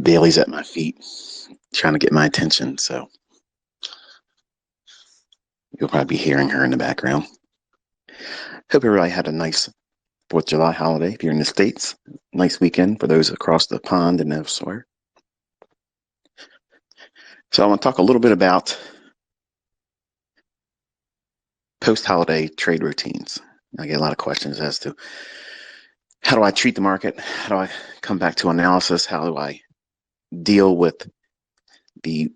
Bailey's at my feet, trying to get my attention, so you'll probably be hearing her in the background. Hope everybody had a nice 4th of July holiday if you're in the States. Nice weekend for those across the pond and elsewhere. So I want to talk a little bit about post-holiday trade routines. I get a lot of questions as to how do I treat the market? How do I come back to analysis? How do I deal with the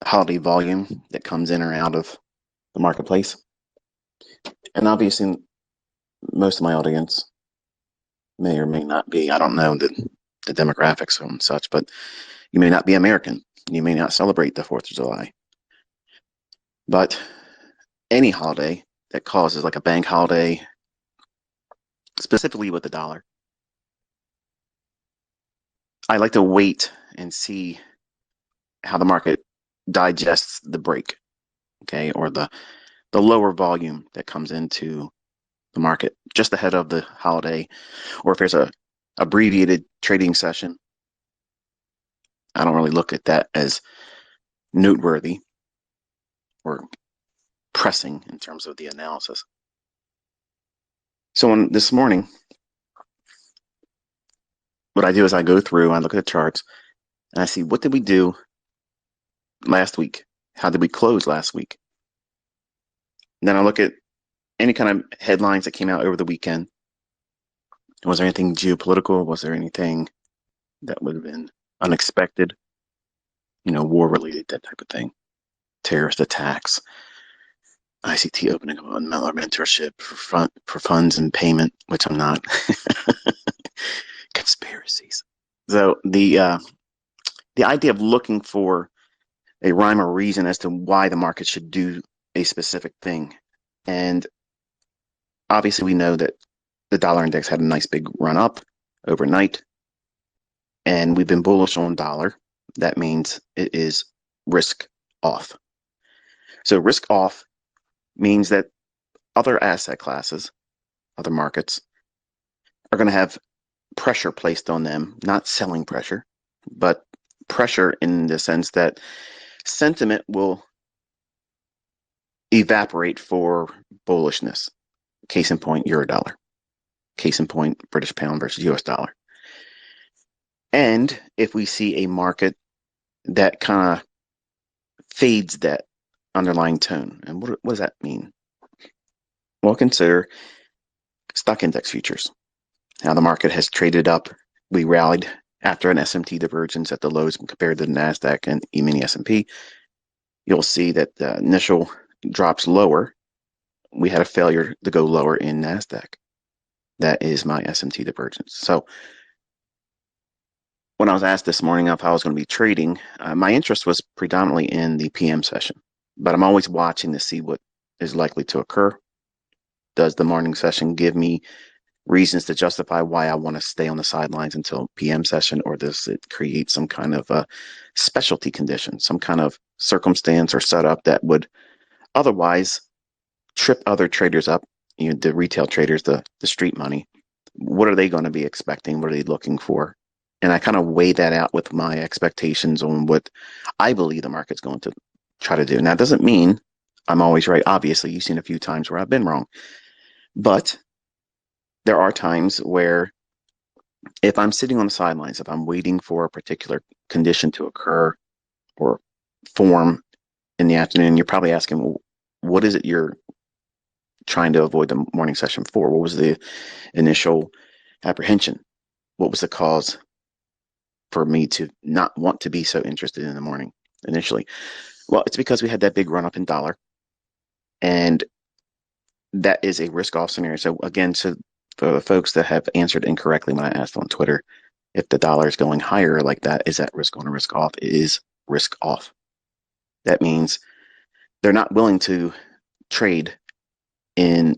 holiday volume that comes in or out of the marketplace? And obviously, most of my audience may or may not be, I don't know the demographics and such, but you may not be American. You may not celebrate the 4th of July. But any holiday that causes, like a bank holiday, specifically with the dollar, I like to wait and see how the market digests the break, okay, or the lower volume that comes into the market just ahead of the holiday, or if there's a abbreviated trading session. I don't really look at that as noteworthy or pressing in terms of the analysis. So this morning, what I do is I go through, I look at the charts, and I see what did we do last week? How did we close last week? And then I look at any kind of headlines that came out over the weekend. Was there anything geopolitical? Was there anything that would have been unexpected? War related, that type of thing. Terrorist attacks, ICT opening up another mentorship for funds and payment, which I'm not. Conspiracies. So the idea of looking for a rhyme or reason as to why the market should do a specific thing, and obviously we know that the dollar index had a nice big run up overnight, and we've been bullish on dollar. That means it is risk off. So risk off means that other asset classes, other markets, are going to have pressure placed on them, not selling pressure, but pressure in the sense that sentiment will evaporate for bullishness. Case in point, euro dollar. Case in point, British pound versus US dollar. And if we see a market that kind of fades that underlying tone, and what does that mean? Well, consider stock index futures. Now the market has traded up. We rallied after an SMT divergence at the lows compared to the NASDAQ and E-mini S&P. You'll see that the initial drops lower. We had a failure to go lower in NASDAQ. That is my SMT divergence. So when I was asked this morning if I was going to be trading, my interest was predominantly in the PM session, but I'm always watching to see what is likely to occur. Does the morning session give me reasons to justify why I want to stay on the sidelines until PM session, or does it create some kind of a specialty condition, some kind of circumstance or setup that would otherwise trip other traders up, the retail traders, the street money? What are they going to be expecting? What are they looking for? And I kind of weigh that out with my expectations on what I believe the market's going to try to do. Now, it doesn't mean I'm always right. Obviously, you've seen a few times where I've been wrong. But there are times where if I'm sitting on the sidelines, if I'm waiting for a particular condition to occur or form in the afternoon, you're probably asking, well, what is it you're trying to avoid the morning session for? What was the initial apprehension? What was the cause for me to not want to be so interested in the morning initially? Well, it's because we had that big run up in dollar, and that is a risk off scenario. So again, for the folks that have answered incorrectly when I asked on Twitter, if the dollar is going higher like that, is that risk on or risk off? It is risk off. That means they're not willing to trade in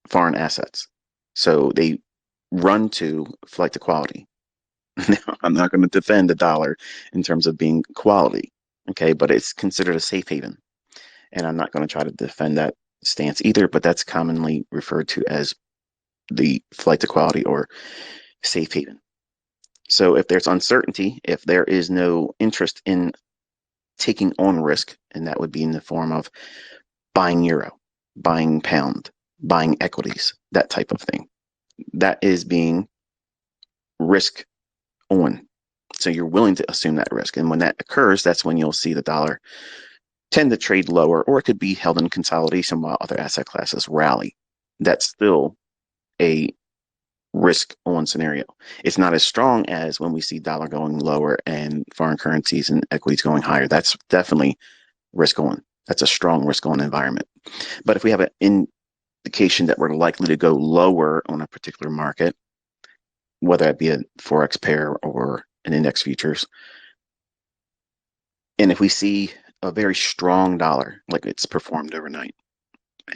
foreign assets. So they run to flight to quality. Now, I'm not going to defend the dollar in terms of being quality, okay, but it's considered a safe haven. And I'm not going to try to defend that stance either, but that's commonly referred to as the flight to quality or safe haven. So if there's uncertainty, if there is no interest in taking on risk, and that would be in the form of buying euro, buying pound, buying equities, that type of thing, that is being risk on. So you're willing to assume that risk. And when that occurs, that's when you'll see the dollar tend to trade lower, or it could be held in consolidation while other asset classes rally. That's still a risk on scenario. It's not as strong as when we see dollar going lower and foreign currencies and equities going higher. That's definitely risk on. That's a strong risk on environment. But if we have an indication that we're likely to go lower on a particular market, whether it be a forex pair or an index futures, and if we see a very strong dollar, like it's performed overnight,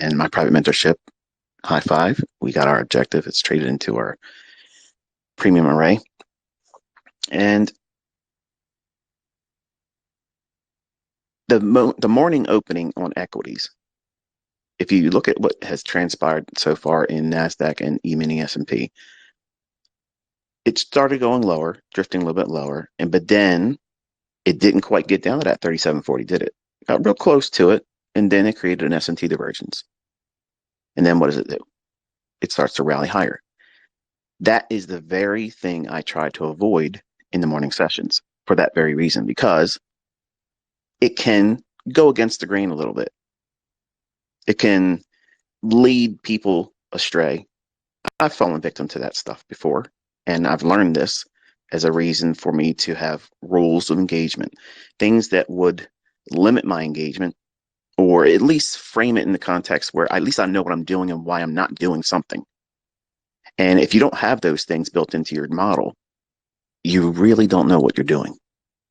and my private mentorship, high five, we got our objective. It's traded into our premium array. And the morning opening on equities, if you look at what has transpired so far in NASDAQ and E-mini S&P, it started going lower, drifting a little bit lower, but then it didn't quite get down to that 37.40, did it? Got real close to it, and then it created an S&T divergence. And then what does it do? It starts to rally higher. That is the very thing I try to avoid in the morning sessions for that very reason, because it can go against the grain a little bit. It can lead people astray. I've fallen victim to that stuff before, and I've learned this as a reason for me to have rules of engagement, things that would limit my engagement, or at least frame it in the context where at least I know what I'm doing and why I'm not doing something. And if you don't have those things built into your model, you really don't know what you're doing,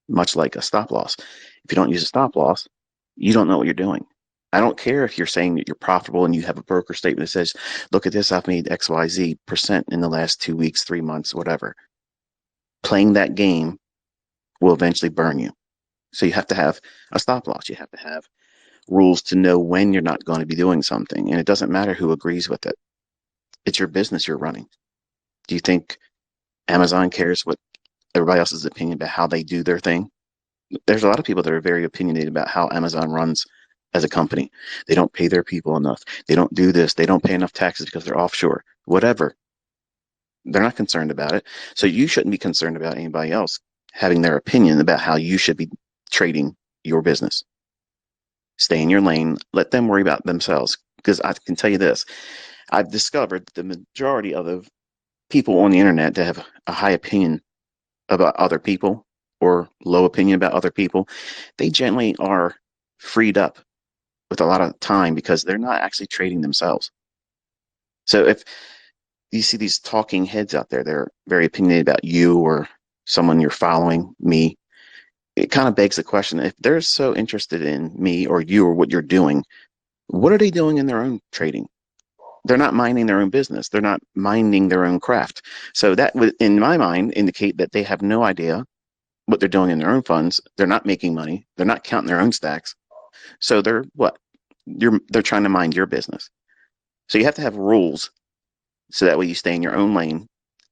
much like a stop loss. If you don't use a stop loss, you don't know what you're doing. I don't care if you're saying that you're profitable and you have a broker statement that says, look at this, I've made XYZ% in the last 2 weeks, 3 months, whatever. Playing that game will eventually burn you. So you have to have a stop loss. You have to have rules to know when you're not going to be doing something. And it doesn't matter who agrees with it. It's your business you're running. Do you think Amazon cares what everybody else's opinion about how they do their thing? There's a lot of people that are very opinionated about how Amazon runs as a company. They don't pay their people enough. They don't do this. They don't pay enough taxes because they're offshore. Whatever. They're not concerned about it. So you shouldn't be concerned about anybody else having their opinion about how you should be trading your business. Stay in your lane. Let them worry about themselves. Because I can tell you this, I've discovered the majority of the people on the internet that have a high opinion about other people or low opinion about other people, they generally are freed up with a lot of time because they're not actually trading themselves. So if you see these talking heads out there, they're very opinionated about you or someone you're following, me, it kind of begs the question, if they're so interested in me or you or what you're doing, what are they doing in their own trading? They're not minding their own business. They're not minding their own craft. So that would, in my mind, indicate that they have no idea what they're doing in their own funds. They're not making money. They're not counting their own stacks. So they're what? They're trying to mind your business. So you have to have rules so that way you stay in your own lane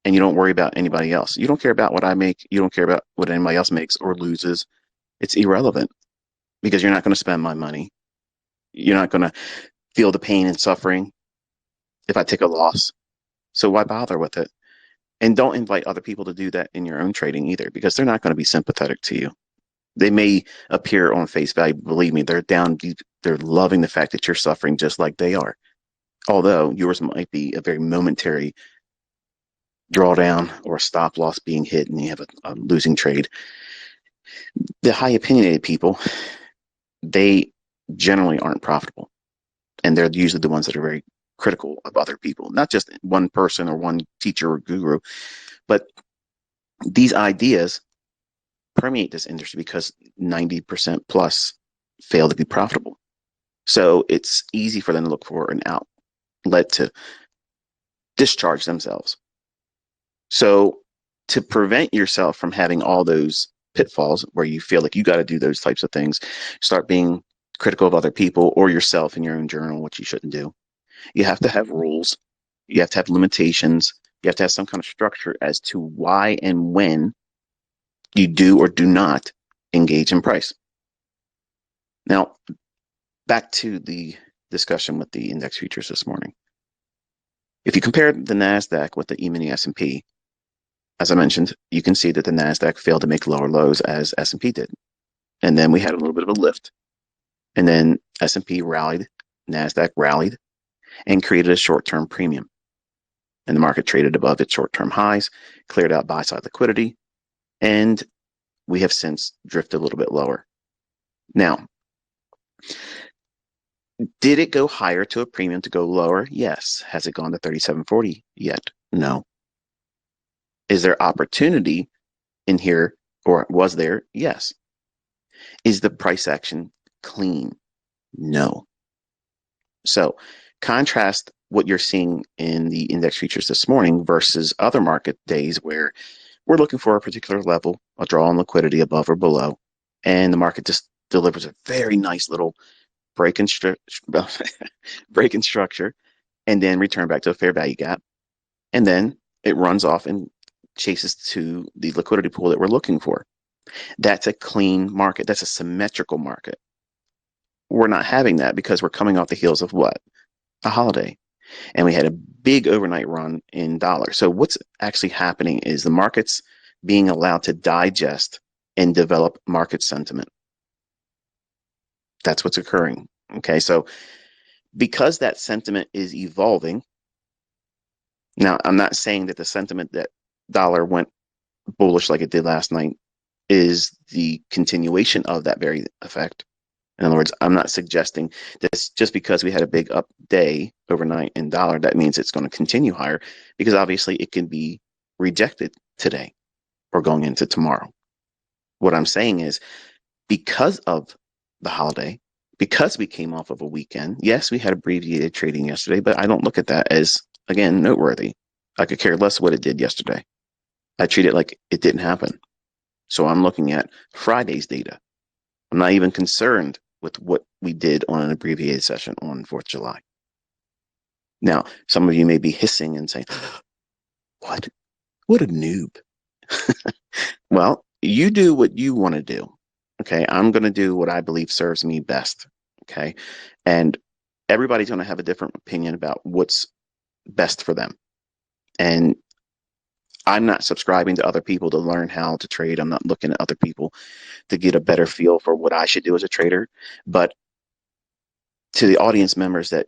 and you don't worry about anybody else. You don't care about what I make. You don't care about what anybody else makes or loses. It's irrelevant because you're not going to spend my money. You're not going to feel the pain and suffering if I take a loss. So why bother with it? And don't invite other people to do that in your own trading either, because they're not going to be sympathetic to you. They may appear on face value. Believe me, they're down deep. They're loving the fact that you're suffering just like they are. Although yours might be a very momentary drawdown or a stop loss being hit and you have a losing trade. The high opinionated people, they generally aren't profitable. And they're usually the ones that are very critical of other people, not just one person or one teacher or guru, but these ideas permeate this industry because 90% plus fail to be profitable. So it's easy for them to look for an outlet to discharge themselves. So to prevent yourself from having all those pitfalls where you feel like you got to do those types of things, start being critical of other people or yourself in your own journal, which you shouldn't do. You have to have rules. You have to have limitations. You have to have some kind of structure as to why and when you do or do not engage in price. Now, back to the discussion with the index futures this morning. If you compare the NASDAQ with the E-mini S&P, as I mentioned, you can see that the NASDAQ failed to make lower lows as S&P did. And then we had a little bit of a lift. And then S&P rallied, NASDAQ rallied, and created a short-term premium. And the market traded above its short-term highs, cleared out buy-side liquidity, and we have since drifted a little bit lower. Now, did it go higher to a premium to go lower? Yes. Has it gone to 37.40 yet? No. Is there opportunity in here, or was there? Yes. Is the price action clean? No. So contrast what you're seeing in the index futures this morning versus other market days where we're looking for a particular level, a draw on liquidity above or below, and the market just delivers a very nice little break in, break in structure, and then return back to a fair value gap. And then it runs off and chases to the liquidity pool that we're looking for. That's a clean market. That's a symmetrical market. We're not having that because we're coming off the heels of what? A holiday. And we had a big overnight run in dollars. So what's actually happening is the market's being allowed to digest and develop market sentiment. That's what's occurring. Okay, so because that sentiment is evolving, now I'm not saying that the sentiment that dollar went bullish like it did last night is the continuation of that very effect. In other words, I'm not suggesting that just because we had a big up day overnight in dollar, that means it's going to continue higher, because obviously it can be rejected today or going into tomorrow. What I'm saying is, because of the holiday, because we came off of a weekend, yes, we had abbreviated trading yesterday, but I don't look at that as, again, noteworthy. I could care less what it did yesterday. I treat it like it didn't happen. So I'm looking at Friday's data. I'm not even concerned with what we did on an abbreviated session on 4th of July. Now, some of you may be hissing and saying, what? What a noob. Well, you do what you want to do. Okay, I'm going to do what I believe serves me best. Okay, and everybody's going to have a different opinion about what's best for them. And I'm not subscribing to other people to learn how to trade. I'm not looking at other people to get a better feel for what I should do as a trader. But to the audience members that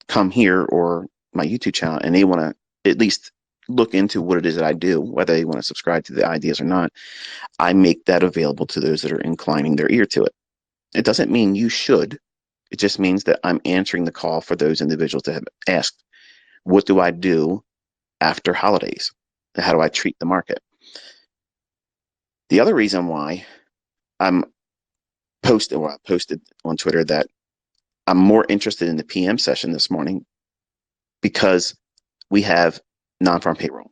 come here or my YouTube channel and they want to at least look into what it is that I do, whether they want to subscribe to the ideas or not, I make that available to those that are inclining their ear to it. It doesn't mean you should. It just means that I'm answering the call for those individuals that have asked, what do I do after holidays? How do I treat the market? The other reason why I posted on Twitter that I'm more interested in the PM session this morning, because we have non-farm payroll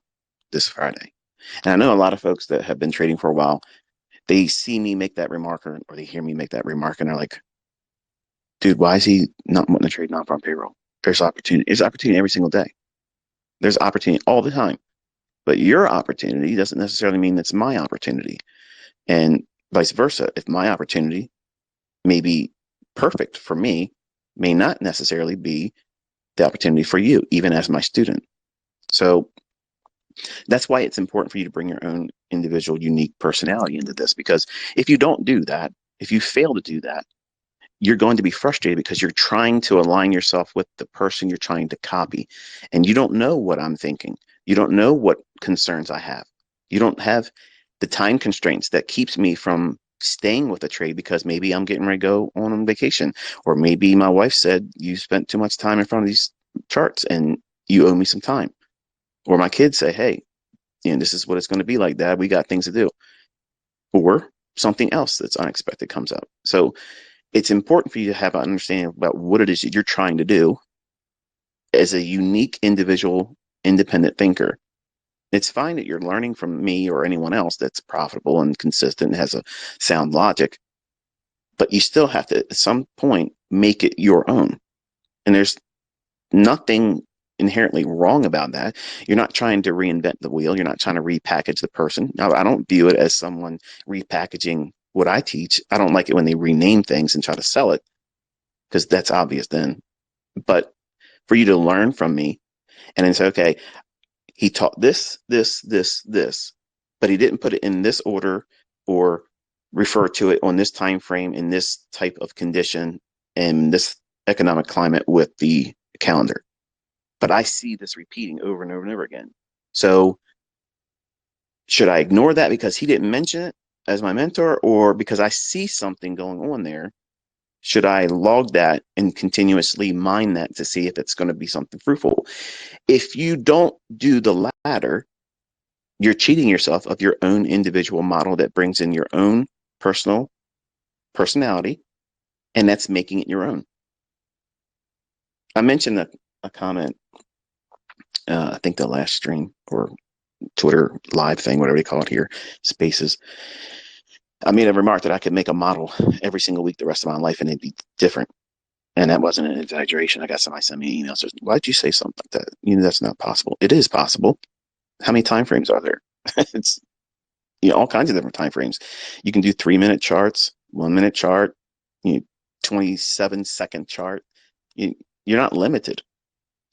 this Friday. And I know a lot of folks that have been trading for a while, they see me make that remark, or they hear me make that remark, and they're like, dude, why is he not wanting to trade non-farm payroll? There's opportunity. There's opportunity every single day. There's opportunity all the time. But your opportunity doesn't necessarily mean it's my opportunity. And vice versa. If my opportunity may be perfect for me, may not necessarily be the opportunity for you, even as my student. So that's why it's important for you to bring your own individual, unique personality into this, because if you don't do that, if you fail to do that, you're going to be frustrated because you're trying to align yourself with the person you're trying to copy. And you don't know what I'm thinking. You don't know what concerns I have. You don't have the time constraints that keeps me from staying with a trade because maybe I'm getting ready to go on vacation, or maybe my wife said you spent too much time in front of these charts and you owe me some time, or my kids say, hey, this is what it's going to be like, Dad, we got things to do, or something else that's unexpected comes up. So it's important for you to have an understanding about what it is that you're trying to do as a unique individual, independent thinker. It's fine that you're learning from me or anyone else that's profitable and consistent and has a sound logic, but you still have to, at some point, make it your own. And there's nothing inherently wrong about that. You're not trying to reinvent the wheel. You're not trying to repackage the person. Now, I don't view it as someone repackaging what I teach. I don't like it when they rename things and try to sell it because that's obvious then. But for you to learn from me and then say, okay, he taught this, but he didn't put it in this order or refer to it on this time frame in this type of condition and this economic climate with the calendar. But I see this repeating over and over and over again. So should I ignore that because he didn't mention it as my mentor, or because I see something going on there? Should I log that and continuously mine that to see if it's going to be something fruitful? If you don't do the latter, you're cheating yourself of your own individual model that brings in your own personal personality, and that's making it your own. I mentioned a comment, I think the last stream or Twitter live thing, whatever they call it here, spaces. I made a remark that I could make a model every single week the rest of my life and it'd be different. And that wasn't an exaggeration. I got somebody send me an email says, why'd you say something like that? That's not possible. It is possible. How many time frames are there? It's all kinds of different time frames. You can do 3-minute charts, 1-minute chart, 27-second chart. You're not limited.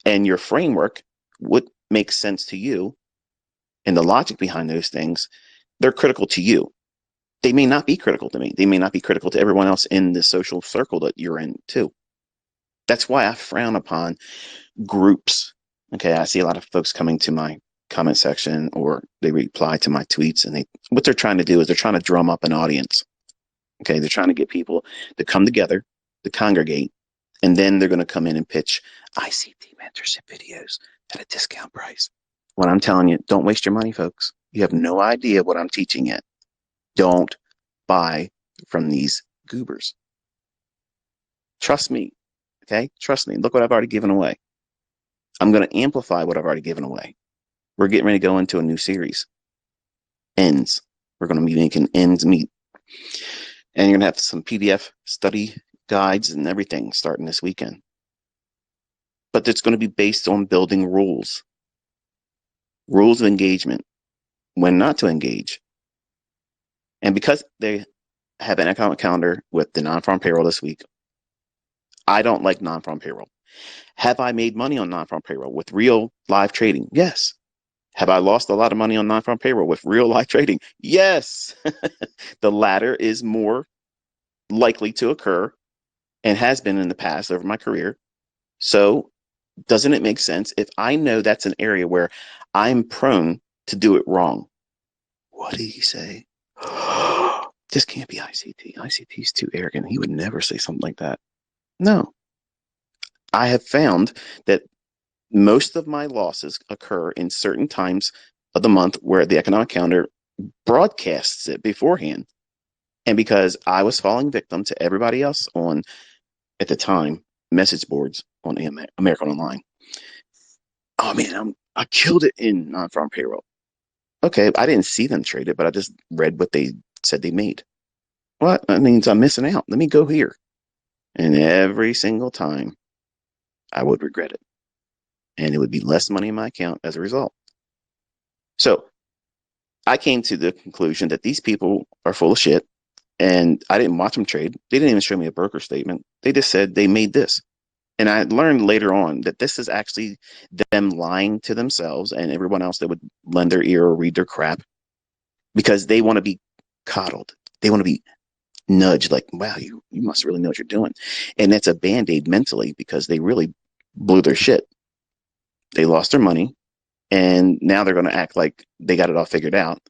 And your framework, what makes sense to you and the logic behind those things, they're critical to you. They may not be critical to me. They may not be critical to everyone else in the social circle that you're in too. That's why I frown upon groups. Okay, I see a lot of folks coming to my comment section or they reply to my tweets, and what they're trying to do is they're trying to drum up an audience. Okay, they're trying to get people to come together, to congregate, and then they're going to come in and pitch ICT mentorship videos at a discount price. What I'm telling you, don't waste your money, folks. You have no idea what I'm teaching yet. Don't buy from these goobers. Trust me. Okay, trust me. Look what I've already given away. I'm going to amplify what I've already given away. We're getting ready to go into a new series. Ends. We're going to be making ends meet. And you're going to have some PDF study guides and everything starting this weekend. But it's going to be based on building rules. Rules of engagement. When not to engage. And because they have an economic calendar with the non-farm payroll this week, I don't like non-farm payroll. Have I made money on non-farm payroll with real live trading? Yes. Have I lost a lot of money on non-farm payroll with real live trading? Yes. The latter is more likely to occur and has been in the past over my career. So doesn't it make sense if I know that's an area where I'm prone to do it wrong? What did he say? This can't be ICT. ICT's too arrogant. He would never say something like that. No. I have found that most of my losses occur in certain times of the month where the economic calendar broadcasts it beforehand. And because I was falling victim to everybody else on, at the time, message boards on American Online. Oh man, I killed it in non-farm payroll. Okay, I didn't see them trade it, but I just read what they said they made. Well, that means I'm missing out. Let me go here. And every single time, I would regret it. And it would be less money in my account as a result. So I came to the conclusion that these people are full of shit. And I didn't watch them trade. They didn't even show me a broker statement. They just said they made this. And I learned later on that this is actually them lying to themselves and everyone else that would lend their ear or read their crap because they want to be coddled. They want to be nudged like, wow, you must really know what you're doing. And that's a Band-Aid mentally because they really blew their shit. They lost their money and now they're going to act like they got it all figured out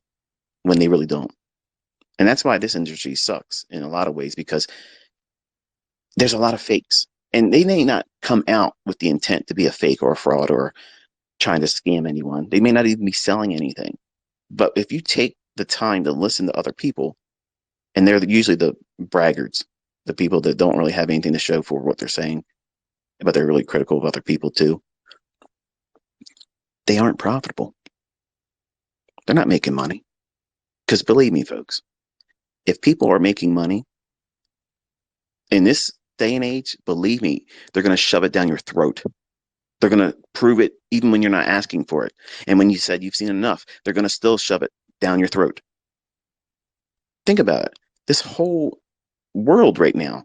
when they really don't. And that's why this industry sucks in a lot of ways because there's a lot of fakes. And they may not come out with the intent to be a fake or a fraud or trying to scam anyone. They may not even be selling anything. But if you take the time to listen to other people, and they're usually the braggarts, the people that don't really have anything to show for what they're saying, but they're really critical of other people too, they aren't profitable. They're not making money. Because believe me, folks, if people are making money in this day and age, believe me, they're going to shove it down your throat. They're going to prove it even when you're not asking for it. And when you said you've seen enough, they're going to still shove it down your throat. Think about it. This whole world right now,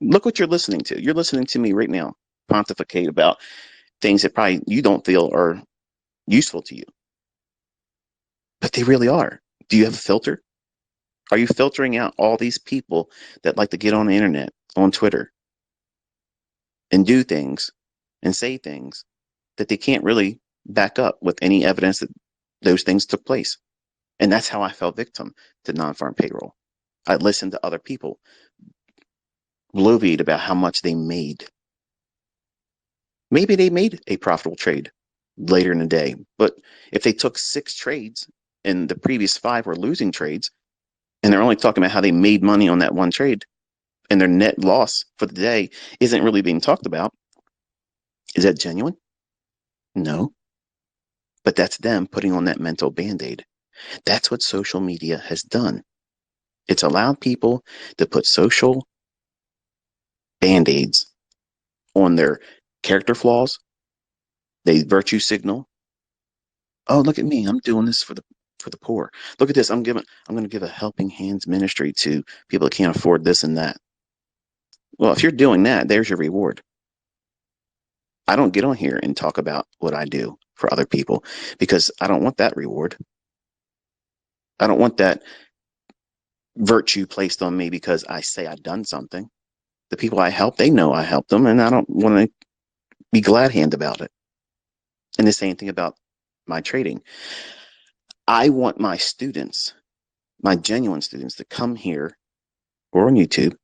look what you're listening to. You're listening to me right now pontificate about things that probably you don't feel are useful to you, but they really are. Do you have a filter? Are you filtering out all these people that like to get on the internet, on Twitter, and do things and say things that they can't really back up with any evidence that those things took place? And that's how I fell victim to non-farm payroll. I listened to other people bloviate about how much they made. Maybe they made a profitable trade later in the day, but if they took 6 trades and the previous 5 were losing trades, and they're only talking about how they made money on that one trade, and their net loss for the day isn't really being talked about, is that genuine? No. But that's them putting on that mental band-aid. That's what social media has done. It's allowed people to put social band-aids on their character flaws. They virtue signal. Oh, look at me. I'm doing this for the poor. Look at this. I'm going to give a helping hands ministry to people that can't afford this and that. Well, if you're doing that, there's your reward. I don't get on here and talk about what I do for other people because I don't want that reward. I don't want that virtue placed on me because I say I've done something. The people I help, they know I helped them, and I don't want to be glad hand about it. And the same thing about my trading. I want my students, my genuine students, to come here or on YouTube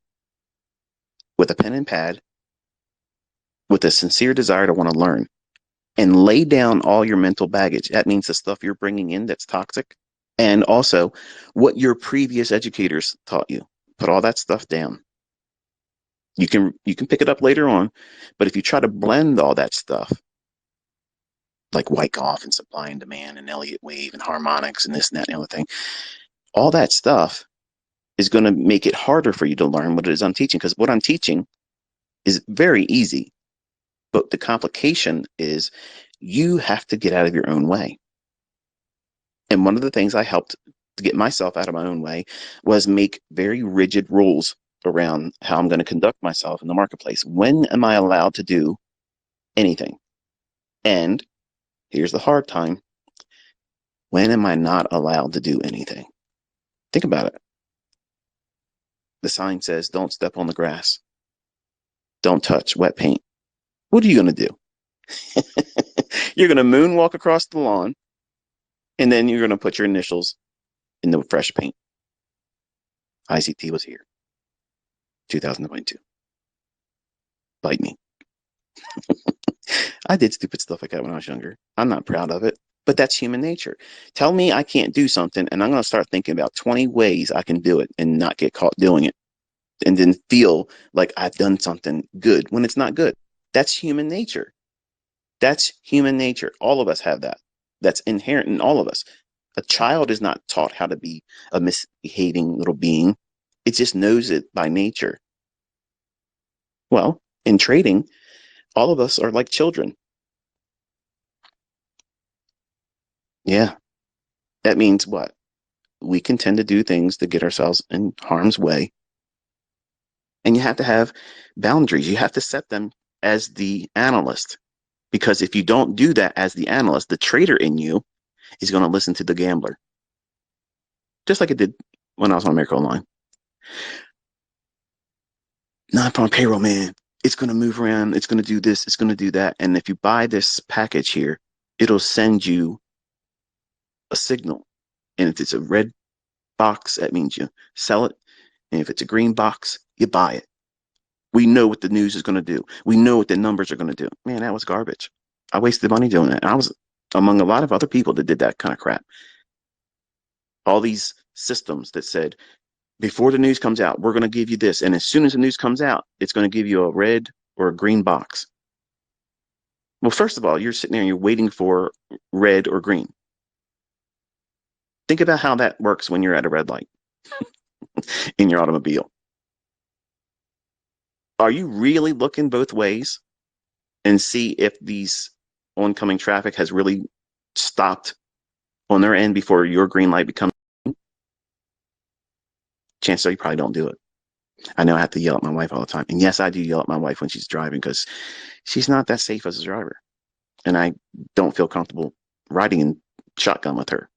with a pen and pad, with a sincere desire to want to learn, and lay down all your mental baggage. That means the stuff you're bringing in that's toxic, and also what your previous educators taught you. Put all that stuff down. You can pick it up later on, but if you try to blend all that stuff, like Wyckoff and supply and demand and Elliott wave and harmonics and this and that and the other thing, all that stuff is going to make it harder for you to learn what it is I'm teaching, because what I'm teaching is very easy. But the complication is you have to get out of your own way. And one of the things I helped to get myself out of my own way was make very rigid rules around how I'm going to conduct myself in the marketplace. When am I allowed to do anything? And here's the hard time. When am I not allowed to do anything? Think about it. The sign says, don't step on the grass. Don't touch wet paint. What are you going to do? You're going to moonwalk across the lawn, and then you're going to put your initials in the fresh paint. ICT was here, 2022. Bite me. I did stupid stuff like that when I was younger. I'm not proud of it, but that's human nature. Tell me I can't do something, and I'm going to start thinking about 20 ways I can do it and not get caught doing it, and then feel like I've done something good when it's not good. That's human nature. That's human nature. All of us have that. That's inherent in all of us. A child is not taught how to be a misbehaving little being. It just knows it by nature. Well, in trading, all of us are like children. Yeah. That means what? We can tend to do things to get ourselves in harm's way. And you have to have boundaries. You have to set them as the analyst. Because if you don't do that as the analyst, the trader in you is going to listen to the gambler. Just like it did when I was on America Online. Non-farm payroll, man. It's going to move around. It's going to do this. It's going to do that. And if you buy this package here, it'll send you a signal. And if it's a red box, that means you sell it. And if it's a green box, you buy it. We know what the news is going to do. We know what the numbers are going to do. Man, that was garbage. I wasted money doing that. And I was among a lot of other people that did that kind of crap. All these systems that said, before the news comes out, we're going to give you this. And as soon as the news comes out, it's going to give you a red or a green box. Well, first of all, you're sitting there and you're waiting for red or green. Think about how that works when you're at a red light in your automobile. Are you really looking both ways? and see if these oncoming traffic has really stopped on their end before your green light becomes, chances are you probably don't do it. I know I have to yell at my wife all the time. And yes, I do yell at my wife when she's driving because she's not that safe as a driver. And I don't feel comfortable riding in shotgun with her.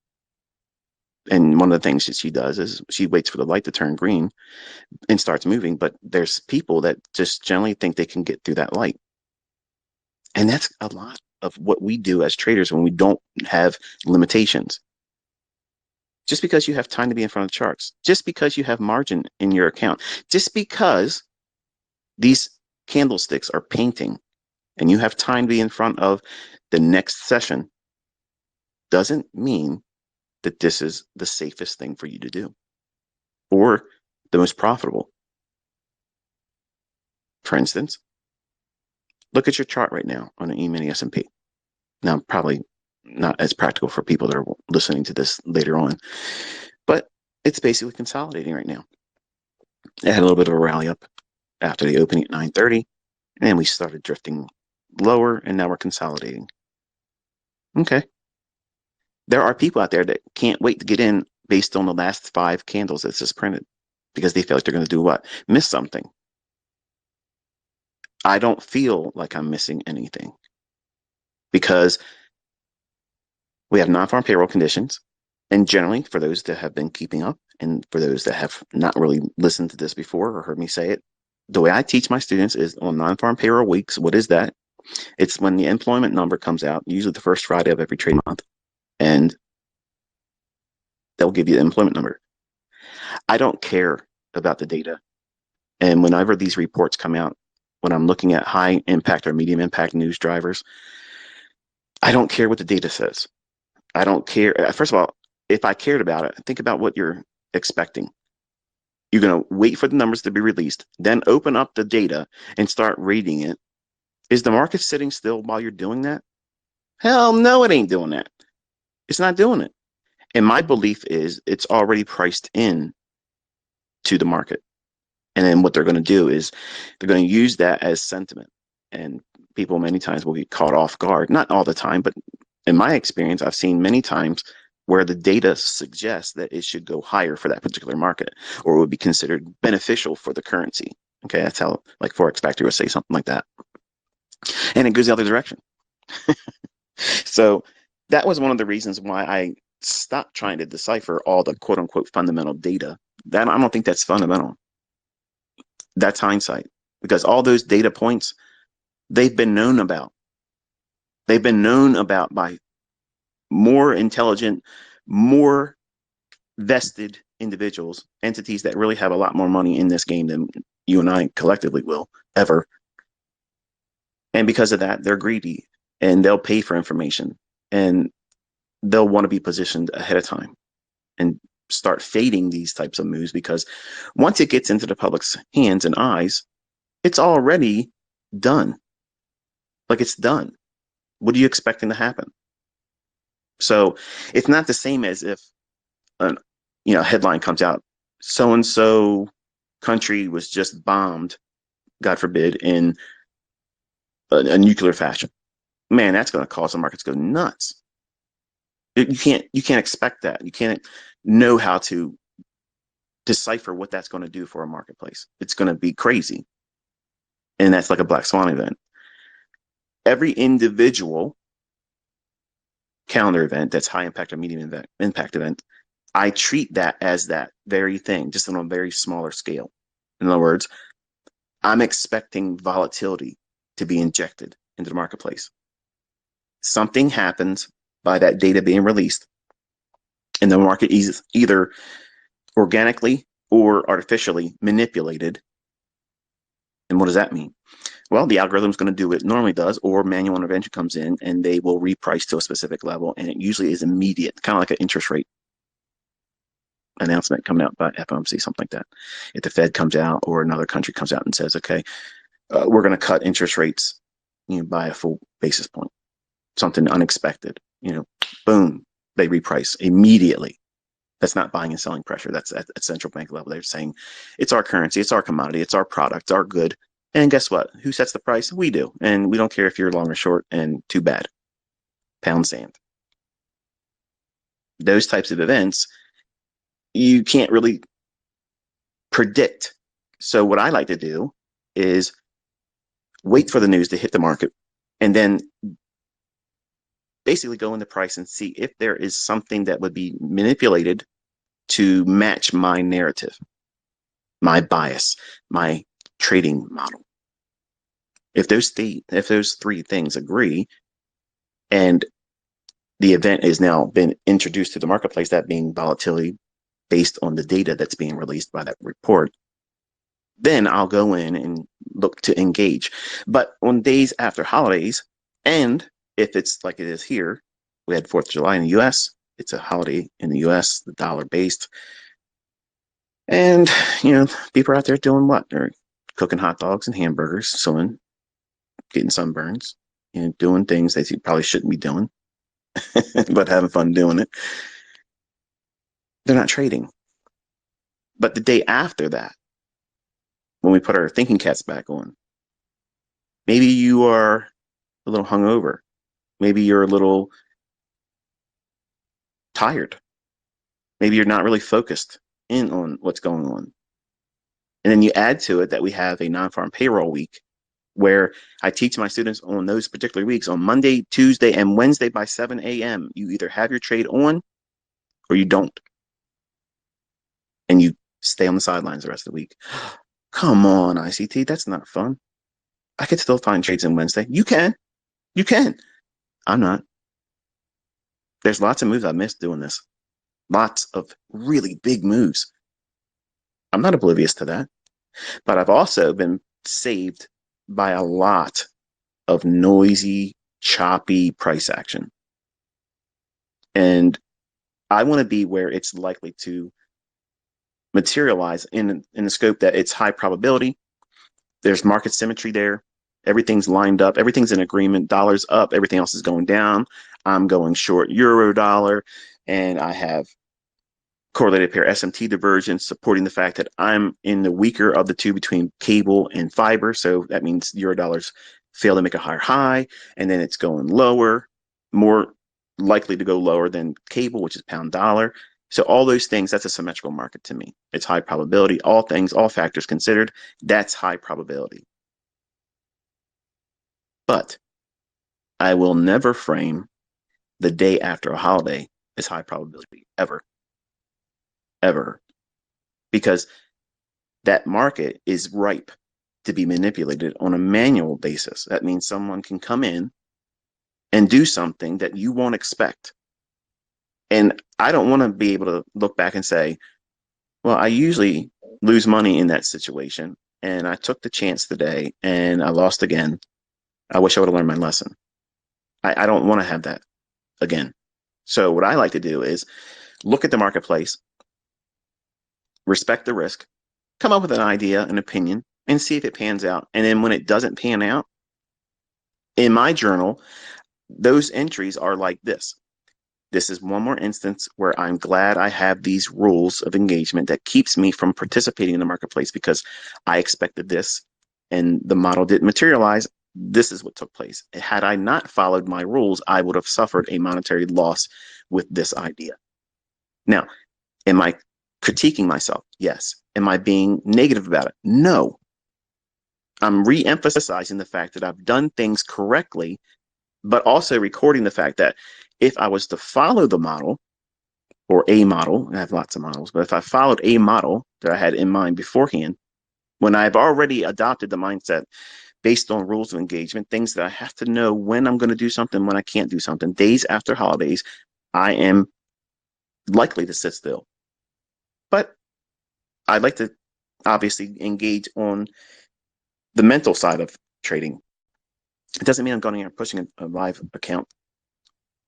And one of the things that she does is she waits for the light to turn green and starts moving. But there's people that just generally think they can get through that light. And that's a lot of what we do as traders when we don't have limitations. Just because you have time to be in front of the charts, just because you have margin in your account, just because these candlesticks are painting and you have time to be in front of the next session doesn't mean that this is the safest thing for you to do or the most profitable. For instance, look at your chart right now on an E-mini S&P. Now, probably not as practical for people that are listening to this later on, but it's basically consolidating right now. It had a little bit of a rally up after the opening at 9:30, and then we started drifting lower, and now we're consolidating. Okay. There are people out there that can't wait to get in based on the last 5 candles that's just printed because they feel like they're going to do what? Miss something. I don't feel like I'm missing anything because we have non-farm payroll conditions. And generally, for those that have been keeping up and for those that have not really listened to this before or heard me say it, the way I teach my students is on non-farm payroll weeks. What is that? It's when the employment number comes out, usually the first Friday of every trade month, and they'll give you the employment number. I don't care about the data. And whenever these reports come out, when I'm looking at high impact or medium impact news drivers, I don't care what the data says. I don't care. First of all, if I cared about it, think about what you're expecting. You're going to wait for the numbers to be released, then open up the data and start reading it. Is the market sitting still while you're doing that? Hell no, it ain't doing that. It's not doing it. And my belief is it's already priced in to the market. And then what they're going to do is they're going to use that as sentiment. And people many times will get caught off guard. Not all the time, but in my experience, I've seen many times where the data suggests that it should go higher for that particular market or would be considered beneficial for the currency. Okay, that's how like Forex Factory would say something like that. And it goes the other direction. So that was one of the reasons why I stopped trying to decipher all the quote unquote fundamental data. That I don't think that's fundamental. That's hindsight because all those data points, they've been known about. They've been known about by more intelligent, more vested individuals, entities that really have a lot more money in this game than you and I collectively will ever. And because of that, they're greedy and they'll pay for information and they'll want to be positioned ahead of time and start fading these types of moves because once it gets into the public's hands and eyes, it's already done. Like it's done. What are you expecting to happen? So it's not the same as if a headline comes out, so and so country was just bombed, God forbid, in a nuclear fashion. Man, that's going to cause the markets to go nuts. You can't expect that. You can't know how to decipher what that's going to do for a marketplace. It's going to be crazy. And that's like a black swan event. Every individual calendar event that's high impact or medium impact event, I treat that as that very thing, just on a very smaller scale. In other words, I'm expecting volatility to be injected into the marketplace. Something happens by that data being released, and the market is either organically or artificially manipulated. And what does that mean? Well, the algorithm is going to do what it normally does, or manual intervention comes in and they will reprice to a specific level, and it usually is immediate, kind of like an interest rate announcement coming out by FOMC, something like that. If the Fed comes out or another country comes out and says, okay, we're going to cut interest rates by a full basis point, something unexpected, boom, they reprice immediately. That's not buying and selling pressure. That's at central bank level. They're saying it's our currency, it's our commodity, it's our product, it's our good. And guess what? Who sets the price? We do. And we don't care if you're long or short, and too bad. Pound sand. Those types of events, you can't really predict. So what I like to do is wait for the news to hit the market and then basically go into price and see if there is something that would be manipulated to match my narrative, my bias, my trading model. If those three things agree, and the event is now been introduced to the marketplace, that being volatility based on the data that's being released by that report, then I'll go in and look to engage. But on days after holidays, and if it's like it is here, we had 4th of July in the US, it's a holiday in the US, the dollar based. And, people are out there doing what? They're cooking hot dogs and hamburgers, swimming, getting sunburns, doing things that you probably shouldn't be doing, but having fun doing it. They're not trading. But the day after that, when we put our thinking caps back on, maybe you are a little hungover. Maybe you're a little tired. Maybe you're not really focused in on what's going on. And then you add to it that we have a non-farm payroll week where I teach my students on those particular weeks on Monday, Tuesday, and Wednesday by 7 a.m. You either have your trade on or you don't. And you stay on the sidelines the rest of the week. Come on, ICT, that's not fun. I could still find trades on Wednesday. You can. I'm not. There's lots of moves I missed doing this. Lots of really big moves. I'm not oblivious to that. But I've also been saved by a lot of noisy, choppy price action. And I want to be where it's likely to materialize in the scope that it's high probability. There's market symmetry there. Everything's lined up. Everything's in agreement. Dollar's up. Everything else is going down. I'm going short euro dollar, and I have correlated pair SMT divergence supporting the fact that I'm in the weaker of the two between cable and fiber. So that means euro dollars fail to make a higher high, and then it's going lower, more likely to go lower than cable, which is pound dollar. So all those things, that's a symmetrical market to me. It's high probability. All things, all factors considered, that's high probability. But I will never frame the day after a holiday as high probability, ever. Because that market is ripe to be manipulated on a manual basis. That means someone can come in and do something that you won't expect. And I don't want to be able to look back and say, well, I usually lose money in that situation, and I took the chance today and I lost again. I wish I would have learned my lesson. I don't want to have that again. So what I like to do is look at the marketplace, respect the risk, come up with an idea, an opinion, and see if it pans out. And then when it doesn't pan out, in my journal, those entries are like this. This is one more instance where I'm glad I have these rules of engagement that keeps me from participating in the marketplace because I expected this and the model didn't materialize. This is what took place. Had I not followed my rules, I would have suffered a monetary loss with this idea. Now, am I critiquing myself? Yes. Am I being negative about it? No. I'm re-emphasizing the fact that I've done things correctly, but also recording the fact that if I was to follow the model or a model, I have lots of models, but if I followed a model that I had in mind beforehand, when I've already adopted the mindset based on rules of engagement, things that I have to know when I'm going to do something, when I can't do something, days after holidays, I am likely to sit still. But I'd like to obviously engage on the mental side of trading. It doesn't mean I'm going in and pushing a live account,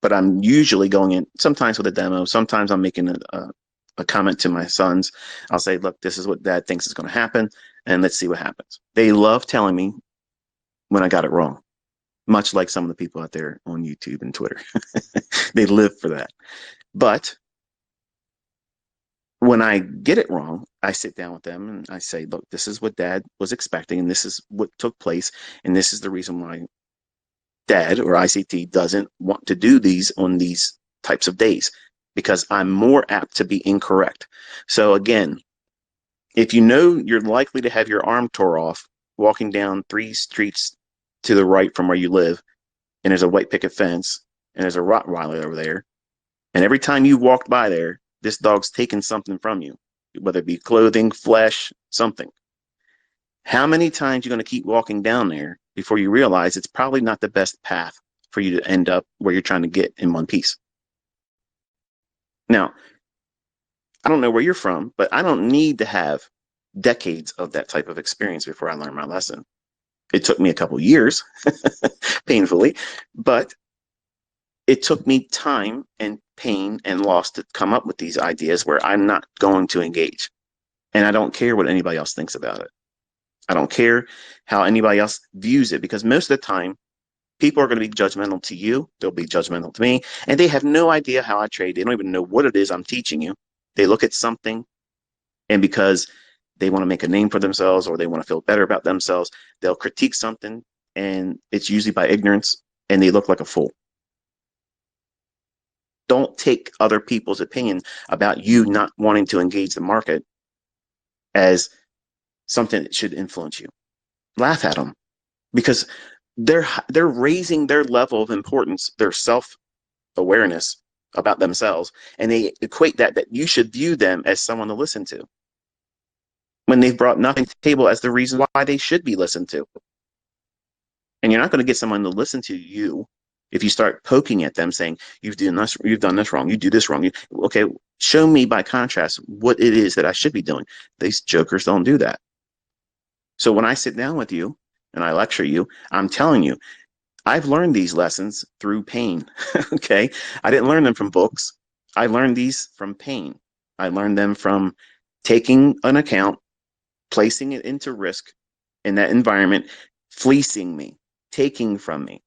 but I'm usually going in sometimes with a demo. Sometimes I'm making a comment to my sons. I'll say, look, this is what dad thinks is going to happen, and let's see what happens. They love telling me when I got it wrong, much like some of the people out there on YouTube and Twitter. They live for that. But when I get it wrong, I sit down with them and I say, look, this is what dad was expecting, and this is what took place, and this is the reason why dad or ICT doesn't want to do these on these types of days, because I'm more apt to be incorrect. So again, if you know you're likely to have your arm tore off walking down 3 streets to the right from where you live, and there's a white picket fence, and there's a Rottweiler over there, and every time you walked by there, this dog's taken something from you, whether it be clothing, flesh, something. How many times are you going to keep walking down there before you realize it's probably not the best path for you to end up where you're trying to get in one piece? Now, I don't know where you're from, but I don't need to have decades of that type of experience before I learn my lesson. It took me a couple years, painfully, but it took me time and pain and loss to come up with these ideas where I'm not going to engage. And I don't care what anybody else thinks about it. I don't care how anybody else views it, because most of the time, people are going to be judgmental to you. They'll be judgmental to me, and they have no idea how I trade. They don't even know what it is I'm teaching you. They look at something, and because they want to make a name for themselves or they want to feel better about themselves, they'll critique something, and it's usually by ignorance, and they look like a fool. Don't take other people's opinion about you not wanting to engage the market as something that should influence you. Laugh at them, because they're raising their level of importance, their self-awareness about themselves, and they equate that you should view them as someone to listen to, when they've brought nothing to the table as the reason why they should be listened to. And you're not going to get someone to listen to you if you start poking at them saying, you've done this wrong, you do this wrong. Okay, show me by contrast what it is that I should be doing. These jokers don't do that. So when I sit down with you and I lecture you, I'm telling you, I've learned these lessons through pain. Okay, I didn't learn them from books. I learned these from pain. I learned them from taking an account, placing it into risk in that environment, fleecing me, taking from me,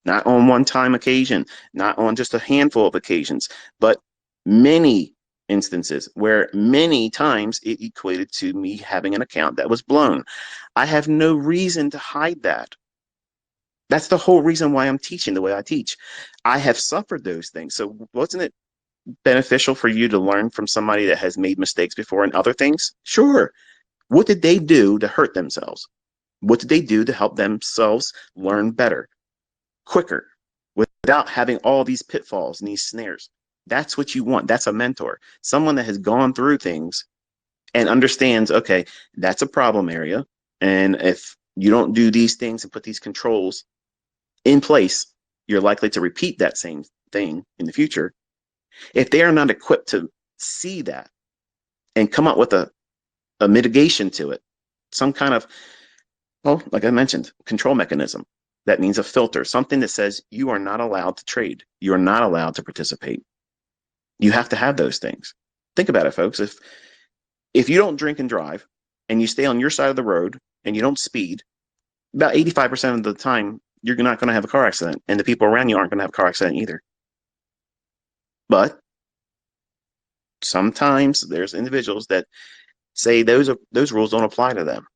not on one time occasion, not on just a handful of occasions, but many instances where many times it equated to me having an account that was blown. I have no reason to hide that. That's the whole reason why I'm teaching the way I teach. I have suffered those things. So wasn't it beneficial for you to learn from somebody that has made mistakes before in other things? Sure. What did they do to hurt themselves? What did they do to help themselves learn better, quicker, without having all these pitfalls and these snares? That's what you want. That's a mentor, someone that has gone through things and understands, okay, that's a problem area. And if you don't do these things and put these controls in place, you're likely to repeat that same thing in the future. If they are not equipped to see that and come up with a mitigation to it, some kind of, well, like I mentioned, control mechanism. That means a filter, something that says you are not allowed to trade. You are not allowed to participate. You have to have those things. Think about it, folks. If you don't drink and drive and you stay on your side of the road and you don't speed, about 85% of the time, you're not going to have a car accident, and the people around you aren't going to have a car accident either. But sometimes there's individuals that say those rules don't apply to them.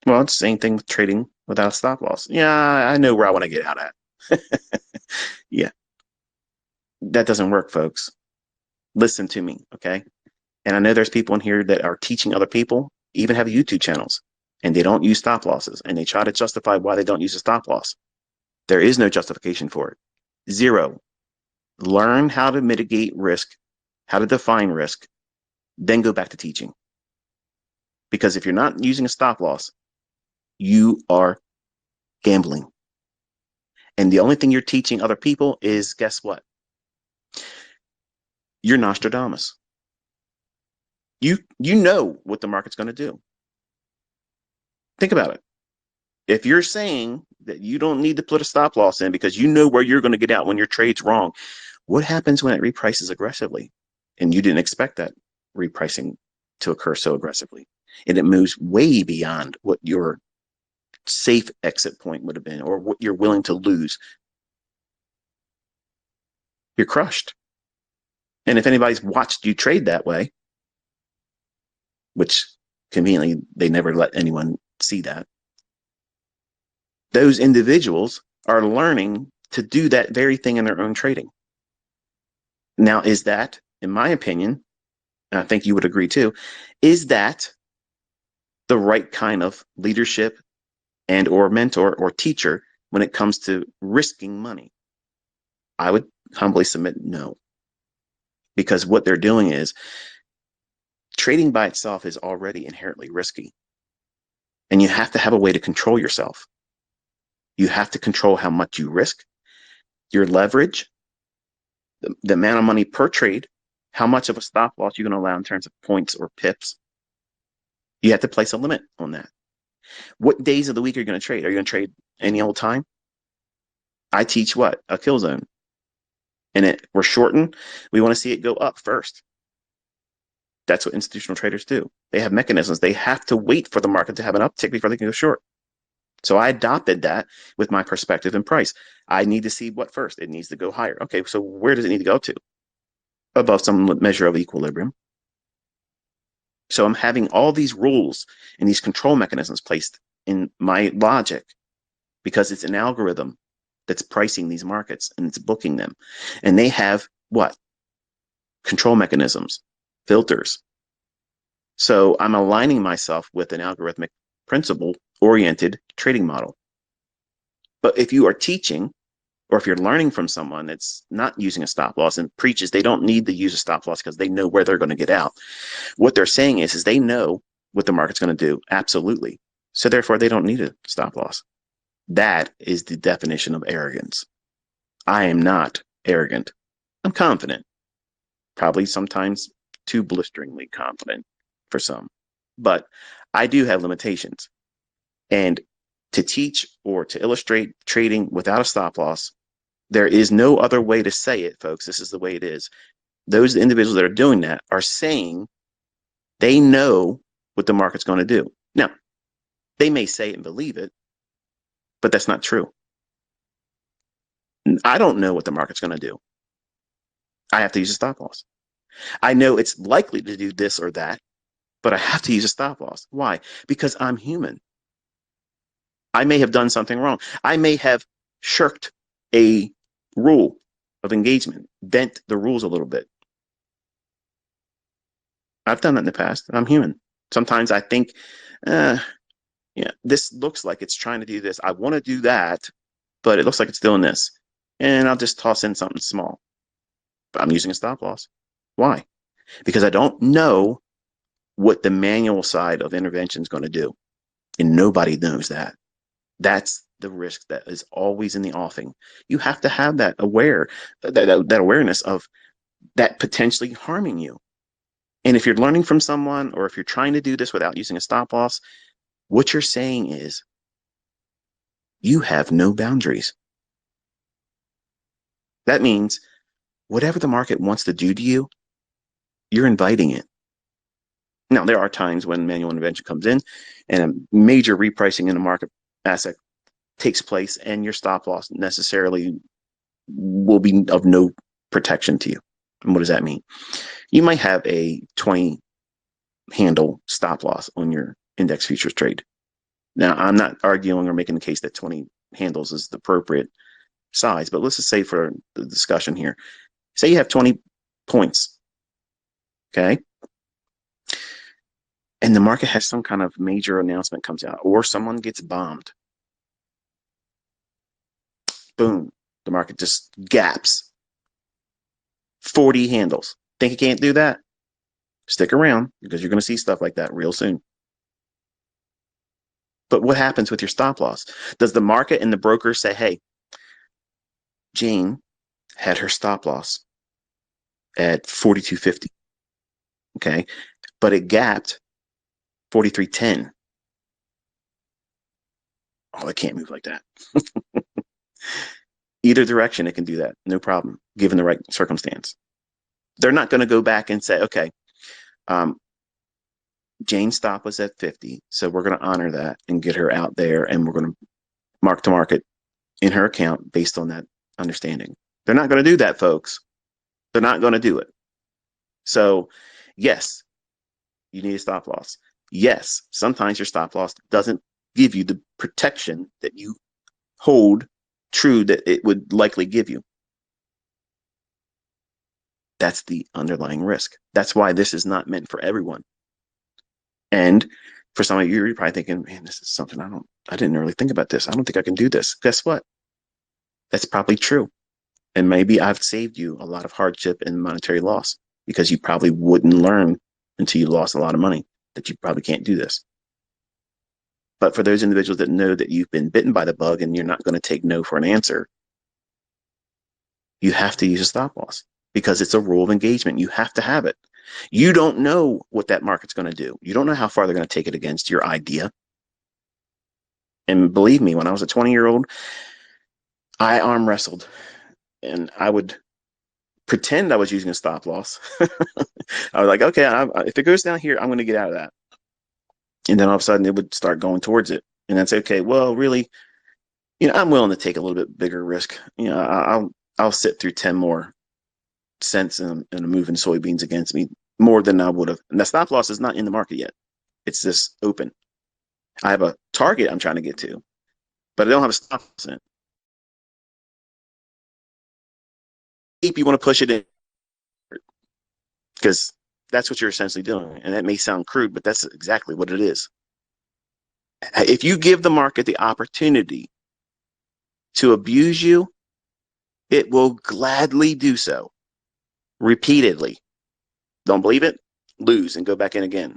Well, it's the same thing with trading without a stop loss. Yeah, I know where I want to get out at. Yeah, that doesn't work, folks. Listen to me, okay? And I know there's people in here that are teaching other people, even have YouTube channels, and they don't use stop losses, and they try to justify why they don't use a stop loss. There is no justification for it. Zero. Learn how to mitigate risk, how to define risk, then go back to teaching. Because if you're not using a stop loss, you are gambling. And the only thing you're teaching other people is, guess what? You're Nostradamus. You know what the market's going to do. Think about it. If you're saying that you don't need to put a stop loss in because you know where you're going to get out when your trade's wrong, what happens when it reprices aggressively? And you didn't expect that repricing to occur so aggressively. And it moves way beyond what your safe exit point would have been or what you're willing to lose. You're crushed. And if anybody's watched you trade that way, which conveniently they never let anyone see that. Those individuals are learning to do that very thing in their own trading. Now, is that, in my opinion, and I think you would agree too, is that the right kind of leadership and or mentor or teacher when it comes to risking money? I would humbly submit no, because what they're doing is trading by itself is already inherently risky, and you have to have a way to control yourself. You have to control how much you risk, your leverage, the amount of money per trade, how much of a stop loss you're going to allow in terms of points or pips. You have to place a limit on that. What days of the week are you going to trade? Are you going to trade any old time? I teach what? A kill zone. And we're shortened. We want to see it go up first. That's what institutional traders do. They have mechanisms. They have to wait for the market to have an uptick before they can go short. So I adopted that with my perspective and price. I need to see what first. It needs to go higher. Okay, so where does it need to go to? Above some measure of equilibrium. So I'm having all these rules and these control mechanisms placed in my logic because it's an algorithm that's pricing these markets and it's booking them. And they have what? Control mechanisms, filters. So I'm aligning myself with an algorithmic principle-oriented trading model. But if you are teaching, or if you're learning from someone that's not using a stop loss and preaches they don't need to use a stop loss because they know where they're going to get out, what they're saying is they know what the market's going to do. Absolutely. So therefore, they don't need a stop loss. That is the definition of arrogance. I am not arrogant. I'm confident. Probably sometimes too blisteringly confident for some. But I do have limitations. And to teach or to illustrate trading without a stop loss, there is no other way to say it, folks. This is the way it is. Those individuals that are doing that are saying they know what the market's going to do. Now, they may say it and believe it, but that's not true. I don't know what the market's going to do. I have to use a stop loss. I know it's likely to do this or that, but I have to use a stop loss. Why? Because I'm human. I may have done something wrong. I may have shirked a rule of engagement, bent the rules a little bit. I've done that in the past. I'm human. Sometimes I think, this looks like it's trying to do this. I want to do that, but it looks like it's doing this. And I'll just toss in something small. But I'm using a stop loss. Why? Because I don't know what the manual side of intervention is going to do. And nobody knows that. That's the risk that is always in the offing. You have to have that that awareness of that potentially harming you. And if you're learning from someone, or if you're trying to do this without using a stop loss, what you're saying is you have no boundaries. That means whatever the market wants to do to you, you're inviting it. Now, there are times when manual intervention comes in and a major repricing in the market asset takes place, and your stop loss necessarily will be of no protection to you. And what does that mean? You might have a 20 handle stop loss on your index futures trade. Now, I'm not arguing or making the case that 20 handles is the appropriate size, but let's just say for the discussion here, say you have 20 points, okay? And the market has some kind of major announcement comes out, or someone gets bombed. Boom, the market just gaps. 40 handles. Think you can't do that? Stick around, because you're going to see stuff like that real soon. But what happens with your stop loss? Does the market and the broker say, hey, Jane had her stop loss at 42.50, okay, but it gapped 43.10. Oh, it can't move like that. Either direction, it can do that, no problem, given the right circumstance. They're not going to go back and say, okay, Jane's stop was at 50, so we're going to honor that and get her out there, and we're going to mark to market in her account based on that understanding. They're not going to do that, folks. They're not going to do it. So, yes, you need a stop loss. Yes, sometimes your stop loss doesn't give you the protection that you hold true that it would likely give you. That's the underlying risk. That's why this is not meant for everyone. And for some of you, you're probably thinking, man, this is something I didn't really think about this. I don't think I can do this. Guess what? That's probably true. And maybe I've saved you a lot of hardship and monetary loss because you probably wouldn't learn until you lost a lot of money that you probably can't do this. But for those individuals that know that you've been bitten by the bug and you're not going to take no for an answer, you have to use a stop loss because it's a rule of engagement. You have to have it. You don't know what that market's going to do. You don't know how far they're going to take it against your idea. And believe me, when I was a 20-year-old, I arm wrestled and I would pretend I was using a stop loss. I was like, okay, if it goes down here, I'm going to get out of that. And then all of a sudden it would start going towards it. And I'd say, okay, well, really, I'm willing to take a little bit bigger risk. I'll sit through 10 more cents in a move in soybeans against me more than I would have. And the stop loss is not in the market yet. It's just open. I have a target I'm trying to get to, but I don't have a stop loss in it. If you want to push it in, because that's what you're essentially doing. And that may sound crude, but that's exactly what it is. If you give the market the opportunity to abuse you, it will gladly do so repeatedly. Don't believe it? Lose and go back in again.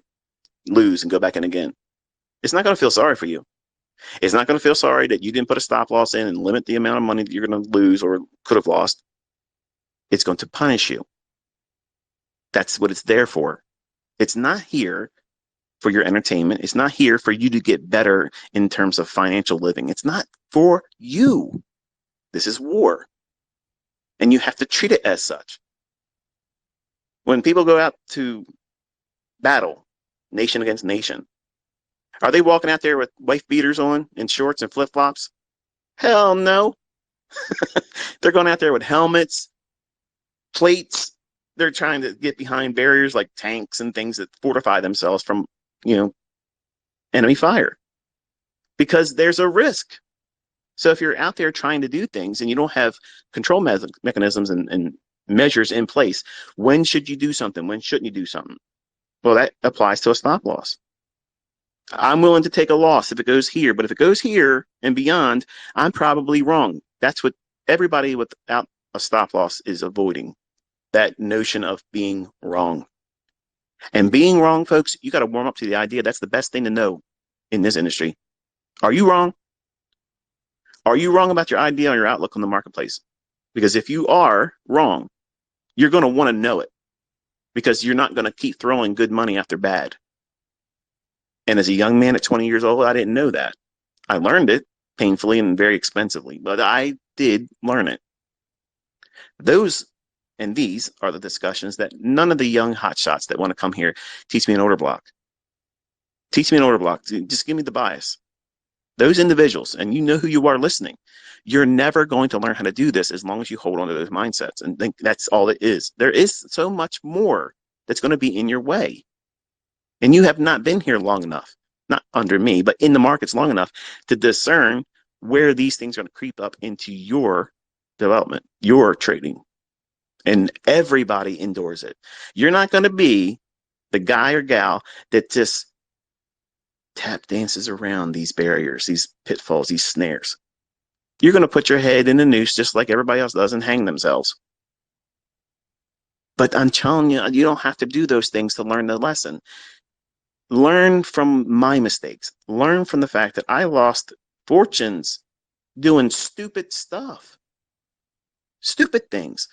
Lose and go back in again. It's not going to feel sorry for you. It's not going to feel sorry that you didn't put a stop loss in and limit the amount of money that you're going to lose or could have lost. It's going to punish you. That's what it's there for. It's not here for your entertainment. It's not here for you to get better in terms of financial living. It's not for you. This is war. And you have to treat it as such. When people go out to battle, nation against nation, are they walking out there with wife beaters on and shorts and flip-flops? Hell no. They're going out there with helmets, plates. They're trying to get behind barriers like tanks and things that fortify themselves from, enemy fire. Because there's a risk. So if you're out there trying to do things and you don't have control mechanisms and measures in place, when should you do something? When shouldn't you do something? Well, that applies to a stop loss. I'm willing to take a loss if it goes here, but if it goes here and beyond, I'm probably wrong. That's what everybody without a stop loss is avoiding, that notion of being wrong. And being wrong, folks, you got to warm up to the idea. That's the best thing to know in this industry. Are you wrong? Are you wrong about your idea or your outlook on the marketplace? Because if you are wrong, you're going to want to know it because you're not going to keep throwing good money after bad. And as a young man at 20 years old, I didn't know that. I learned it painfully and very expensively, but I did learn it. Those and these are the discussions that none of the young hotshots that want to come here teach me an order block. Teach me an order block. Just give me the bias. Those individuals, and you know who you are listening, you're never going to learn how to do this as long as you hold on to those mindsets and think that's all it is. There is so much more that's going to be in your way. And you have not been here long enough, not under me, but in the markets long enough to discern where these things are going to creep up into your development, your trading. And everybody endures it. You're not going to be the guy or gal that just tap dances around these barriers, these pitfalls, these snares. You're going to put your head in the noose just like everybody else does and hang themselves. But I'm telling you, you don't have to do those things to learn the lesson. Learn from my mistakes. Learn from the fact that I lost fortunes doing stupid stuff. Stupid things.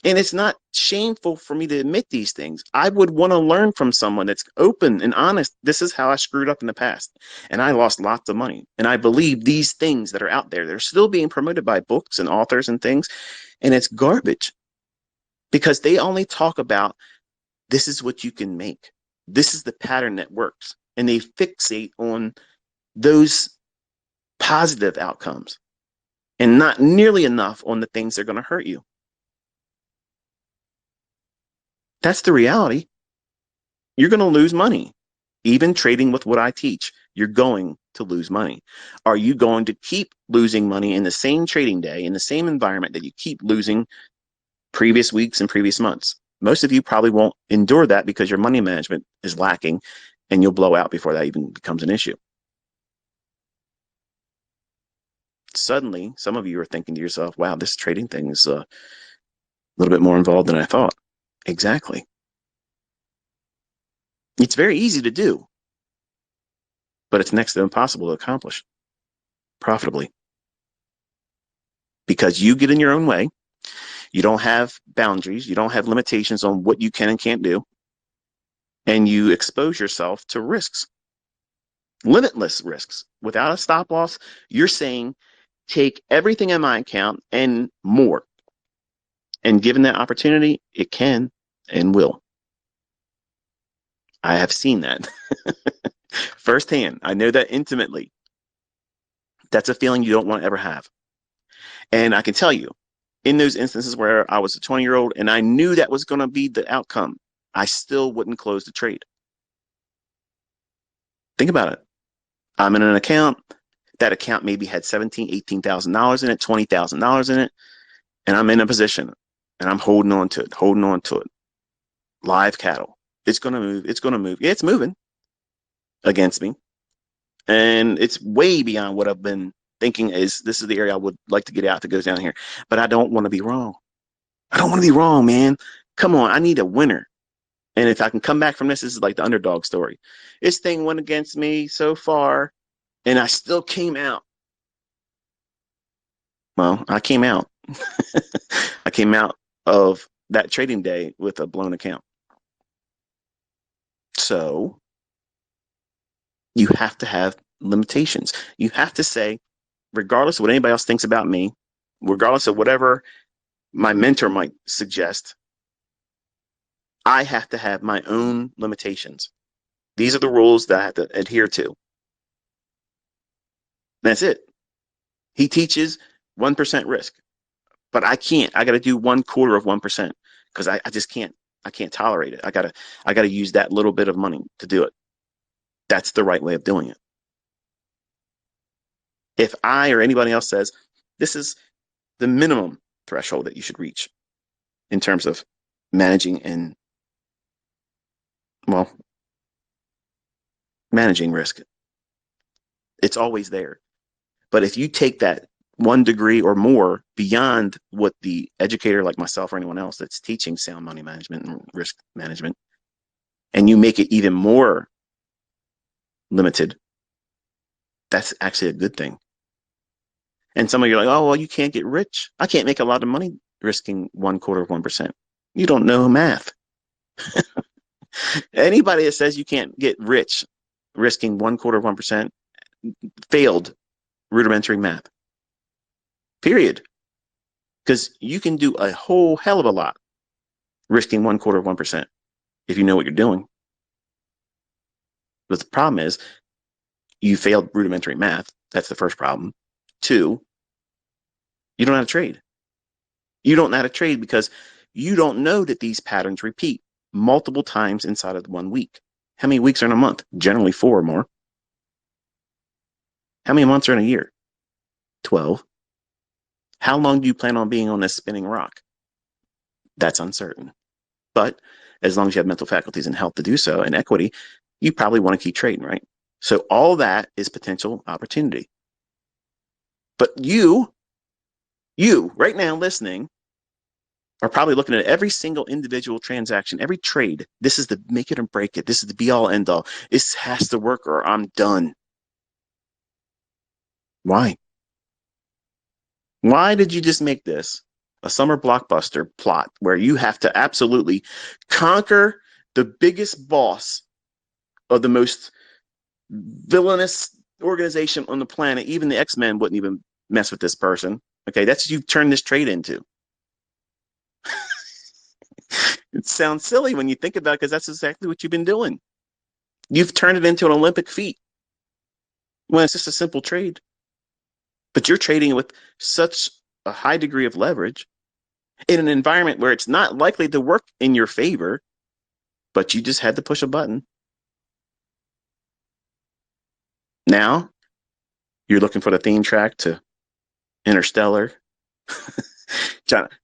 And it's not shameful for me to admit these things. I would want to learn from someone that's open and honest. This is how I screwed up in the past. And I lost lots of money. And I believe these things that are out there, they're still being promoted by books and authors and things. And it's garbage because they only talk about this is what you can make. This is the pattern that works. And they fixate on those positive outcomes and not nearly enough on the things that are going to hurt you. That's the reality. You're going to lose money. Even trading with what I teach, you're going to lose money. Are you going to keep losing money in the same trading day, in the same environment that you keep losing previous weeks and previous months? Most of you probably won't endure that because your money management is lacking and you'll blow out before that even becomes an issue. Suddenly, some of you are thinking to yourself, wow, this trading thing is a little bit more involved than I thought. Exactly. It's very easy to do, but it's next to impossible to accomplish profitably because you get in your own way. You don't have boundaries. You don't have limitations on what you can and can't do. And you expose yourself to risks, limitless risks. Without a stop loss, you're saying, take everything in my account and more. And given that opportunity, it can and will. I have seen that firsthand. I know that intimately. That's a feeling you don't want to ever have. And I can tell you, in those instances where I was a 20-year-old and I knew that was going to be the outcome, I still wouldn't close the trade. Think about it. I'm in an account. That account maybe had $17,000, $18,000 in it, $20,000 in it, and I'm in a position and I'm holding on to it. Live cattle. It's going to move. It's going to move. Yeah, it's moving against me. And it's way beyond what I've been thinking this is the area I would like to get out that goes down here. But I don't want to be wrong. I don't want to be wrong, man. Come on. I need a winner. And if I can come back from this is like the underdog story. This thing went against me so far, and I still came out. Well, I came out. I came out of that trading day with a blown account. So you have to have limitations. You have to say, regardless of what anybody else thinks about me, regardless of whatever my mentor might suggest, I have to have my own limitations. These are the rules that I have to adhere to. That's it. He teaches 1% risk, but I can't. I got to do 1/4 of 1% because I just can't. I can't tolerate it. I gotta use that little bit of money to do it. That's the right way of doing it. If I or anybody else says this is the minimum threshold that you should reach in terms of managing and, well, managing risk, it's always there. But if you take that 1 degree or more beyond what the educator like myself or anyone else that's teaching sound money management and risk management, and you make it even more limited, that's actually a good thing. And some of you are like, oh, well, you can't get rich. I can't make a lot of money risking 1/4 of 1%. You don't know math. Anybody that says you can't get rich risking 1/4 of 1% failed rudimentary math. Period. Because you can do a whole hell of a lot risking 1/4 of 1% if you know what you're doing. But the problem is you failed rudimentary math. That's the first problem. 2, you don't know how to trade. You don't know how to trade because you don't know that these patterns repeat multiple times inside of 1 week. How many weeks are in a month? Generally 4 or more. How many months are in a year? 12. How long do you plan on being on this spinning rock? That's uncertain. But as long as you have mental faculties and health to do so and equity, you probably want to keep trading, right? So all that is potential opportunity. But you right now listening are probably looking at every single individual transaction, every trade. This is the make it or break it. This is the be all end all. This has to work or I'm done. Why? Why did you just make this a summer blockbuster plot where you have to absolutely conquer the biggest boss of the most villainous organization on the planet? Even the X-Men wouldn't even mess with this person. Okay, that's what you've turned this trade into. It sounds silly when you think about it because that's exactly what you've been doing. You've turned it into an Olympic feat when it's just a simple trade. But you're trading with such a high degree of leverage in an environment where it's not likely to work in your favor, but you just had to push a button. Now you're looking for the theme track to Interstellar.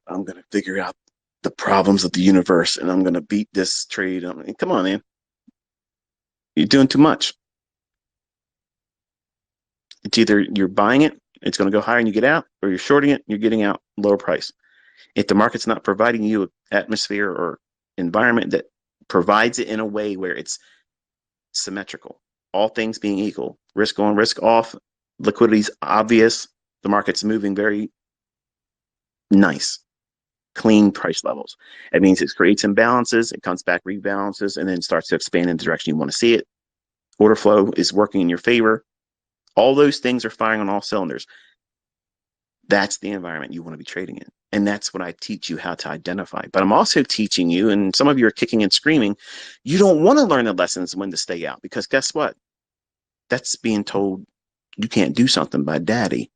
I'm going to figure out the problems of the universe and I'm going to beat this trade. I mean, come on, man. You're doing too much. It's either you're buying it, it's going to go higher and you get out, or you're shorting it, you're getting out lower price. If the market's not providing you an atmosphere or environment that provides it in a way where it's symmetrical, all things being equal, risk on, risk off, liquidity's obvious, the market's moving very nice, clean price levels. It means it creates imbalances, it comes back, rebalances, and then starts to expand in the direction you want to see it. Order flow is working in your favor. All those things are firing on all cylinders. That's the environment you want to be trading in. And that's what I teach you how to identify. But I'm also teaching you, and some of you are kicking and screaming, you don't want to learn the lessons when to stay out, because guess what? That's being told you can't do something by daddy.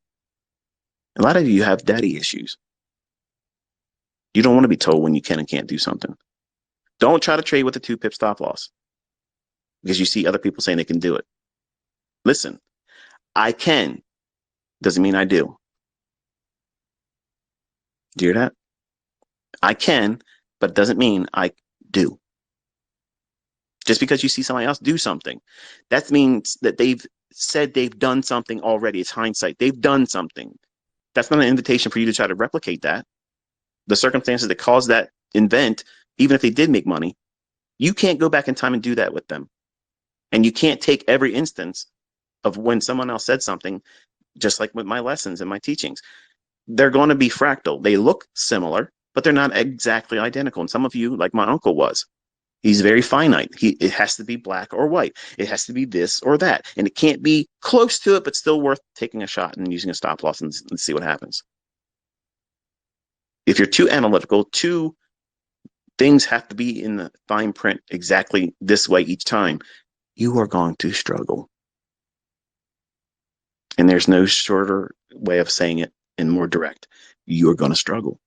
A lot of you have daddy issues. You don't want to be told when you can and can't do something. Don't try to trade with a 2 pip stop loss because you see other people saying they can do it. Listen, I can doesn't mean I do. Do you hear that? I can, but it doesn't mean I do. Just because you see somebody else do something, that means that they've said they've done something already. It's hindsight. They've done something. That's not an invitation for you to try to replicate that. The circumstances that caused that event, even if they did make money, you can't go back in time and do that with them. And you can't take every instance of when someone else said something, just like with my lessons and my teachings. They're going to be fractal. They look similar, but they're not exactly identical. And some of you, like my uncle was, he's very finite. It has to be black or white. It has to be this or that. And it can't be close to it, but still worth taking a shot and using a stop loss and see what happens. If you're too analytical, two things have to be in the fine print exactly this way each time, you are going to struggle. And there's no shorter way of saying it and more direct. You're going to struggle.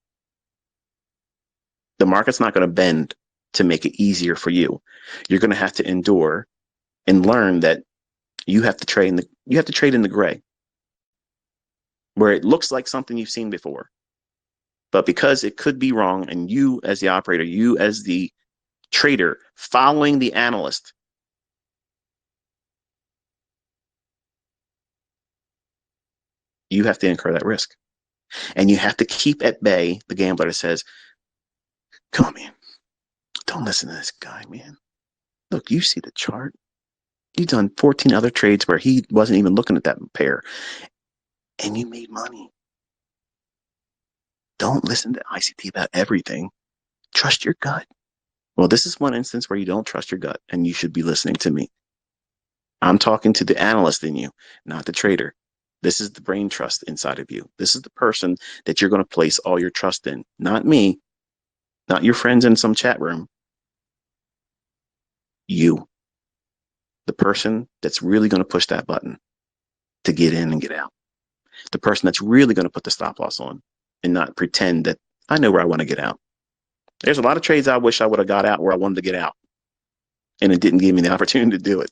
The market's not going to bend to make it easier for you. You're going to have to endure and learn that you have to trade in the gray, where it looks like something you've seen before. But because it could be wrong, and you as the operator, you as the trader following the analyst, you have to incur that risk. And you have to keep at bay the gambler that says, come on, man, don't listen to this guy, man. Look, you see the chart. You've done 14 other trades where he wasn't even looking at that pair, and you made money. Don't listen to ICT about everything. Trust your gut. Well, this is one instance where you don't trust your gut, and you should be listening to me. I'm talking to the analyst in you, not the trader. This is the brain trust inside of you. This is the person that you're going to place all your trust in, not me, not your friends in some chat room. You, the person that's really going to push that button to get in and get out. The person that's really going to put the stop loss on and not pretend that I know where I want to get out. There's a lot of trades I wish I would have got out where I wanted to get out, and it didn't give me the opportunity to do it.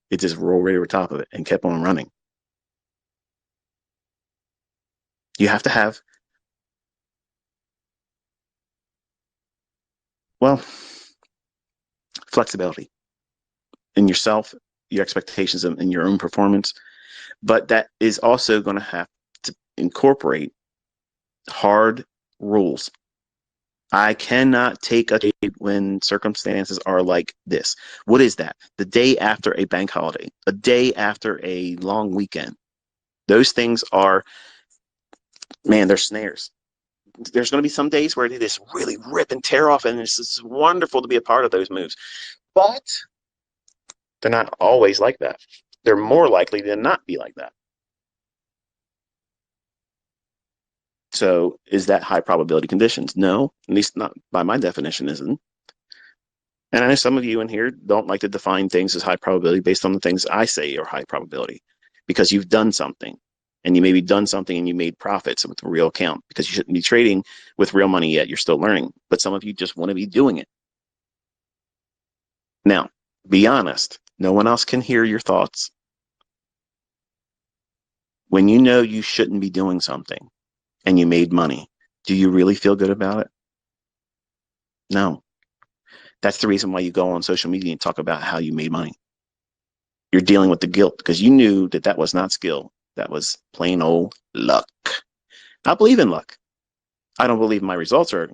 It just rolled right over top of it and kept on running. You have to have, well, flexibility in yourself, your expectations, and your own performance. But that is also going to have to incorporate hard rules. I cannot take a trade when circumstances are like this. What is that? The day after a bank holiday, a day after a long weekend. Those things are, man, they're snares. There's going to be some days where they just really rip and tear off, and it's wonderful to be a part of those moves. But they're not always like that. They're more likely to not be like that. So is that high probability conditions? No, at least not by my definition, isn't. And I know some of you in here don't like to define things as high probability based on the things I say are high probability, because you've done something, and you maybe done something and you made profits with a real account, because you shouldn't be trading with real money yet. You're still learning, but some of you just want to be doing it. Now, be honest. No one else can hear your thoughts. When you know you shouldn't be doing something and you made money, do you really feel good about it? No. That's the reason why you go on social media and talk about how you made money. You're dealing with the guilt because you knew that that was not skill. That was plain old luck. I believe in luck. I don't believe my results are a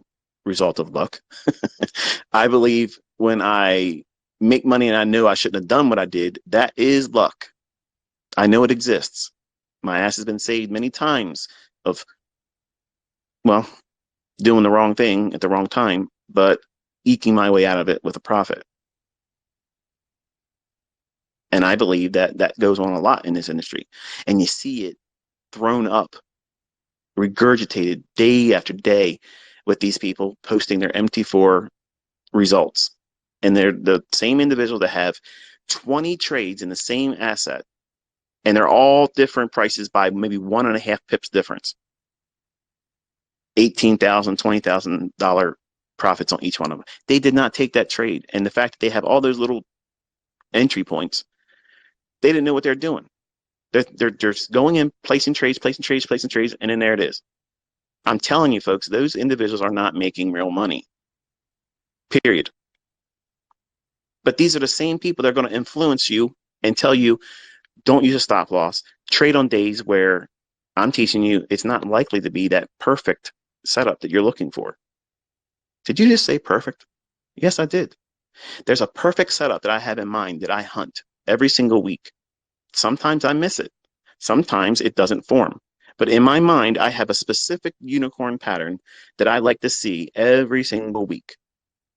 result of luck. I believe when I make money and I know I shouldn't have done what I did, that is luck. I know it exists. My ass has been saved many times of, well, doing the wrong thing at the wrong time, but eking my way out of it with a profit. And I believe that that goes on a lot in this industry. And you see it thrown up, regurgitated day after day with these people posting their MT4 results. And they're the same individuals that have 20 trades in the same asset, and they're all different prices by maybe 1.5 pips difference. $18,000, $20,000 profits on each one of them. They did not take that trade. And the fact that they have all those little entry points, they didn't know what they're doing. They're just going in, placing trades, and then there it is. I'm telling you, folks, those individuals are not making real money, period. But these are the same people that are going to influence you and tell you, don't use a stop loss. Trade on days where I'm teaching you it's not likely to be that perfect setup that you're looking for. Did you just say perfect? Yes, I did. There's a perfect setup that I have in mind that I hunt every single week. Sometimes I miss it. Sometimes it doesn't form. But in my mind, I have a specific unicorn pattern that I like to see every single week.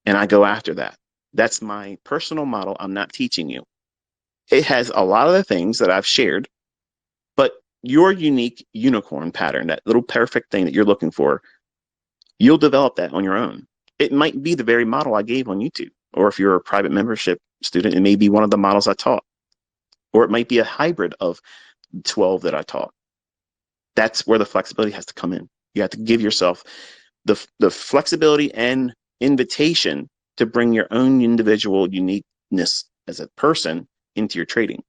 And I go after that. That's my personal model. I'm not teaching you. It has a lot of the things that I've shared, but your unique unicorn pattern, that little perfect thing that you're looking for, you'll develop that on your own. It might be the very model I gave on YouTube. Or if you're a private membership student, it may be one of the models I taught. Or it might be a hybrid of 12 that I taught. That's where the flexibility has to come in. You have to give yourself the flexibility and invitation to bring your own individual uniqueness as a person into your trading.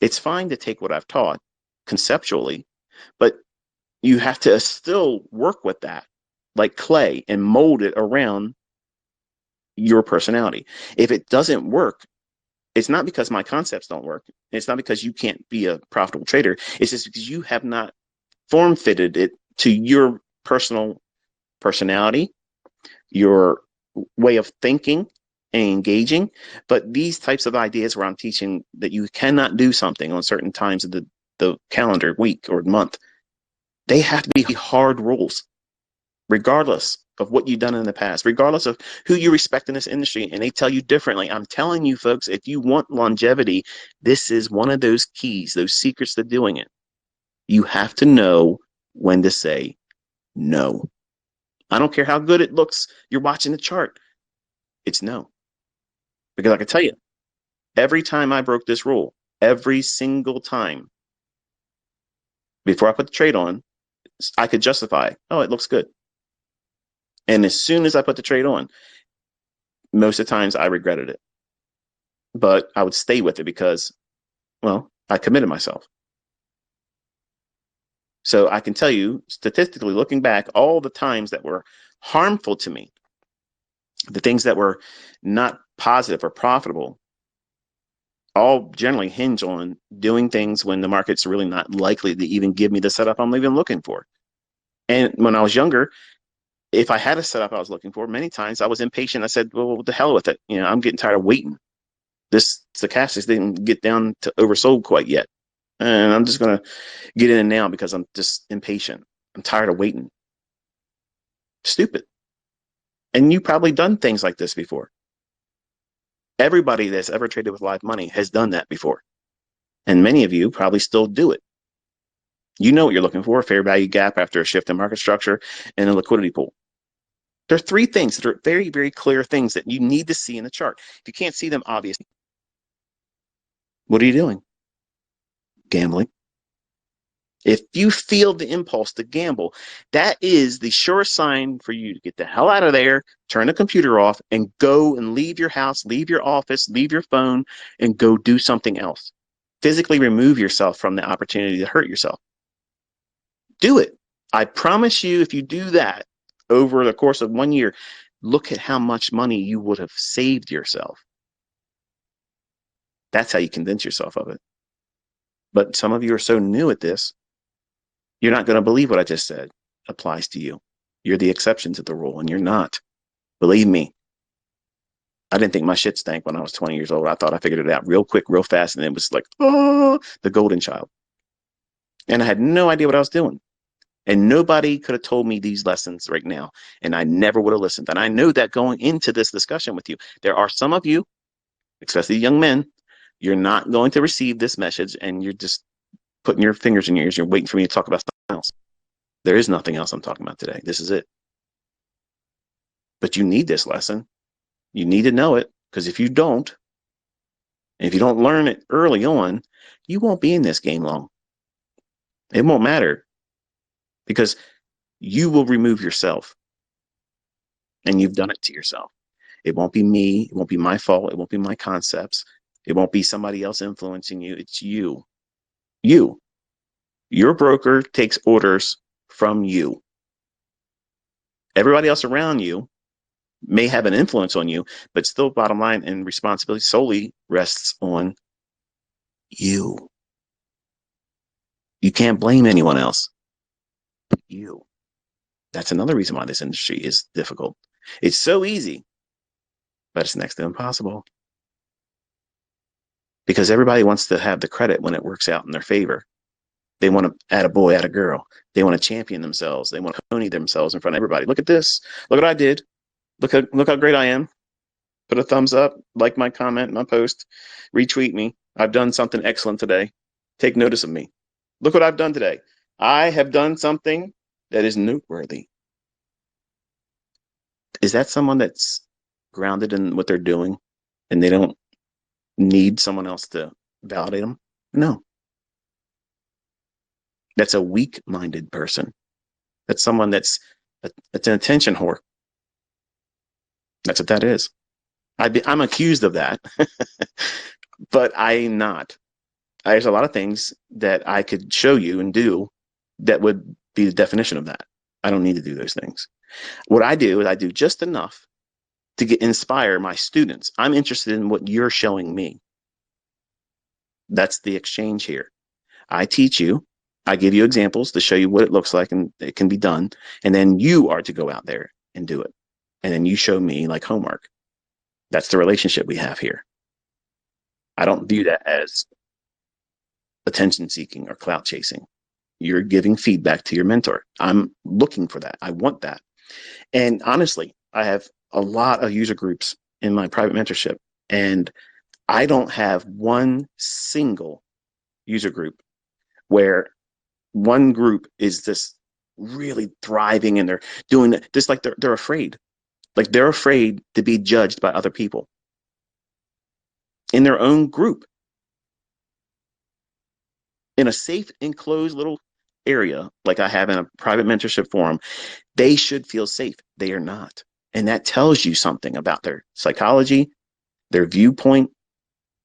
It's fine to take what I've taught conceptually, but you have to still work with that like clay and mold it around your personality. If it doesn't work, it's not because my concepts don't work. It's not because you can't be a profitable trader. It's just because you have not form fitted it to your personal personality, your way of thinking and engaging. But these types of ideas where I'm teaching that you cannot do something on certain times of the calendar week or month, they have to be hard rules, regardless of what you've done in the past, regardless of who you respect in this industry, and they tell you differently. I'm telling you, folks, if you want longevity, this is one of those keys, those secrets to doing it. You have to know when to say no. I don't care how good it looks. You're watching the chart. It's no. Because I can tell you, every time I broke this rule, every single time, before I put the trade on, I could justify, oh, it looks good. And as soon as I put the trade on, most of the times I regretted it. But I would stay with it because, well, I committed myself. So I can tell you, statistically, looking back, all the times that were harmful to me, the things that were not positive or profitable, all generally hinge on doing things when the market's really not likely to even give me the setup I'm even looking for. And when I was younger, if I had a setup I was looking for, many times I was impatient. I said, well, what the hell with it? You know, I'm getting tired of waiting. This stochastic didn't get down to oversold quite yet. And I'm just going to get in now because I'm just impatient. I'm tired of waiting. Stupid. And you've probably done things like this before. Everybody that's ever traded with live money has done that before. And many of you probably still do it. You know what you're looking for: a fair value gap after a shift in market structure and a liquidity pool. There are three things that are very, very clear things that you need to see in the chart. If you can't see them, obviously, what are you doing? Gambling. If you feel the impulse to gamble, that is the sure sign for you to get the hell out of there, turn the computer off, and go and leave your house, leave your office, leave your phone, and go do something else. Physically remove yourself from the opportunity to hurt yourself. Do it. I promise you, if you do that over the course of 1 year, look at how much money you would have saved yourself. That's how you convince yourself of it. But some of you are so new at this, you're not going to believe what I just said applies to you. You're the exception to the rule, and you're not. Believe me, I didn't think my shit stank when I was 20 years old. I thought I figured it out real quick, real fast, and it was like, oh, the golden child. And I had no idea what I was doing. And nobody could have told me these lessons right now, and I never would have listened. And I know that going into this discussion with you, there are some of you, especially young men, you're not going to receive this message, and you're just putting your fingers in your ears. You're waiting for me to talk about something else. There is nothing else I'm talking about today. This is it. But you need this lesson. You need to know it, because if you don't, and if you don't learn it early on, you won't be in this game long. It won't matter, because you will remove yourself, and you've done it to yourself. It won't be me. It won't be my fault. It won't be my concepts. It won't be somebody else influencing you. It's you. You. Your broker takes orders from you. Everybody else around you may have an influence on you, but still, bottom line, and responsibility solely rests on you. You can't blame anyone else but you. That's another reason why this industry is difficult. It's so easy, but it's next to impossible, because everybody wants to have the credit when it works out in their favor. They want to add a boy, add a girl. They want to champion themselves. They want to pony themselves in front of everybody. Look at this. Look what I did. Look how great I am. Put a thumbs up, like my comment, my post, retweet me. I've done something excellent today. Take notice of me. Look what I've done today. I have done something that is noteworthy. Is that someone that's grounded in what they're doing and they don't need someone else to validate them? No. That's a weak-minded person. That's someone that's an attention whore. That's what that is. I'm accused of that, but I'm not. There's a lot of things that I could show you and do that would be the definition of that. I don't need to do those things. What I do is I do just enough to inspire my students. I'm interested in what you're showing me. That's the exchange here. I teach you. I give you examples to show you what it looks like and it can be done. And then you are to go out there and do it. And then you show me like homework. That's the relationship we have here. I don't view that as attention seeking or clout chasing. You're giving feedback to your mentor. I'm looking for that. I want that. And honestly, I have a lot of user groups in my private mentorship, and I don't have one single user group where one group is just really thriving and they're doing this like they're afraid. Like they're afraid to be judged by other people in their own group. In a safe, enclosed little area like I have in a private mentorship forum, they should feel safe. They are not. And that tells you something about their psychology, their viewpoint.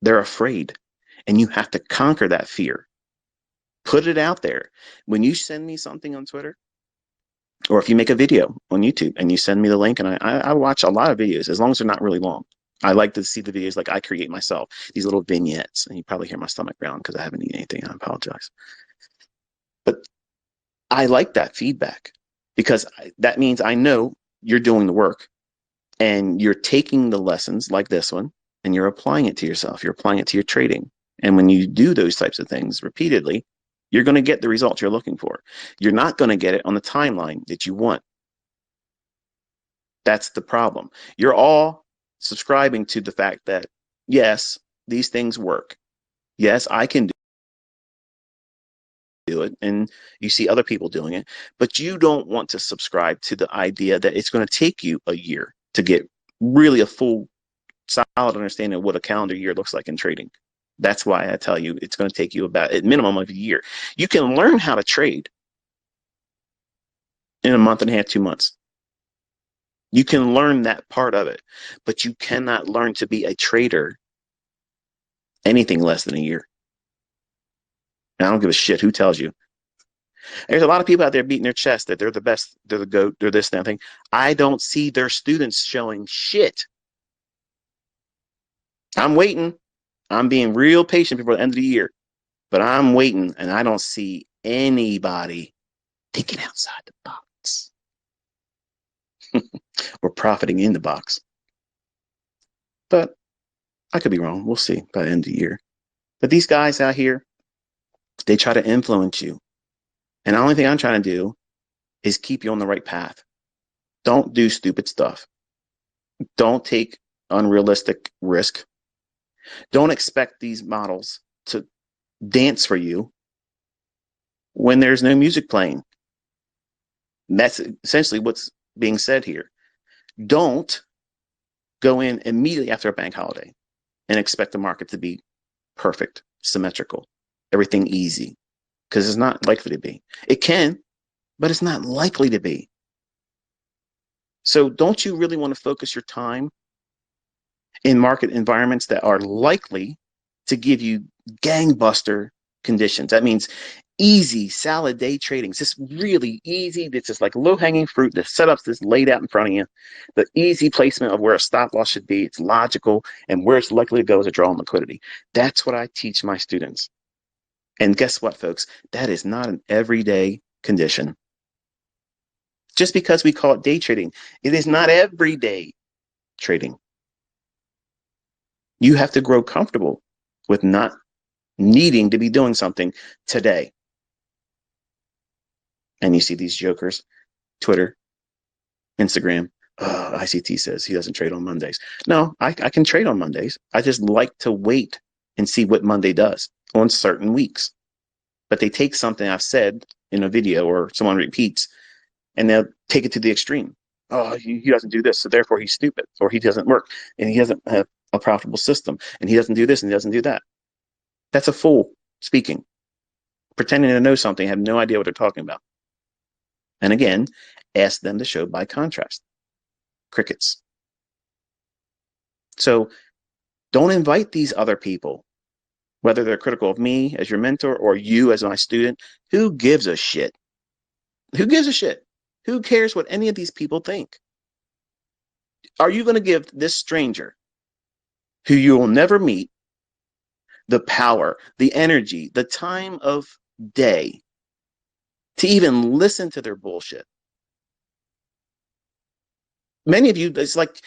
They're afraid. And you have to conquer that fear. Put it out there. When you send me something on Twitter, or if you make a video on YouTube and you send me the link, and I watch a lot of videos, as long as they're not really long. I like to see the videos like I create myself, these little vignettes. And you probably hear my stomach ground because I haven't eaten anything. I apologize. But I like that feedback because that means I know you're doing the work and you're taking the lessons like this one and you're applying it to yourself. You're applying it to your trading. And when you do those types of things repeatedly, you're going to get the results you're looking for. You're not going to get it on the timeline that you want. That's the problem. You're all subscribing to the fact that, yes, these things work. Yes, I can do it. And you see other people doing it, but you don't want to subscribe to the idea that it's going to take you a year to get really a full, solid understanding of what a calendar year looks like in trading. That's why I tell you it's going to take you about a minimum of a year. You can learn how to trade in a month and a half, 2 months. You can learn that part of it, but you cannot learn to be a trader anything less than a year. And I don't give a shit who tells you. There's a lot of people out there beating their chest that they're the best, they're the GOAT, they're this, that thing. I don't see their students showing shit. I'm waiting. I'm being real patient before the end of the year, but I'm waiting and I don't see anybody thinking outside the box or profiting in the box. But I could be wrong. We'll see by the end of the year. But these guys out here, they try to influence you. And the only thing I'm trying to do is keep you on the right path. Don't do stupid stuff. Don't take unrealistic risk. Don't expect these models to dance for you when there's no music playing. That's essentially what's being said here. Don't go in immediately after a bank holiday and expect the market to be perfect, symmetrical, everything easy, because it's not likely to be. It can, but it's not likely to be. So don't you really want to focus your time in market environments that are likely to give you gangbuster conditions? That means easy salad day trading. It's just really easy. It's just like low hanging fruit. The setups that's laid out in front of you. The easy placement of where a stop loss should be. It's logical, and where it's likely to go is a draw on liquidity. That's what I teach my students. And guess what, folks? That is not an everyday condition. Just because we call it day trading, it is not everyday trading. You have to grow comfortable with not needing to be doing something today. And you see these jokers, Twitter, Instagram. ICT says he doesn't trade on Mondays. No, I can trade on Mondays. I just like to wait and see what Monday does on certain weeks. But they take something I've said in a video or someone repeats, and they'll take it to the extreme. Oh, he doesn't do this, so therefore he's stupid, or he doesn't work, and he doesn't have a profitable system, and he doesn't do this and he doesn't do that. That's a fool speaking, pretending to know something, have no idea what they're talking about. And again, ask them to show by contrast. Crickets. So don't invite these other people, whether they're critical of me as your mentor or you as my student. Who gives a shit? Who gives a shit? Who cares what any of these people think? Are you going to give this stranger, who you will never meet, the power, the energy, the time of day to even listen to their bullshit? Many of you, it's like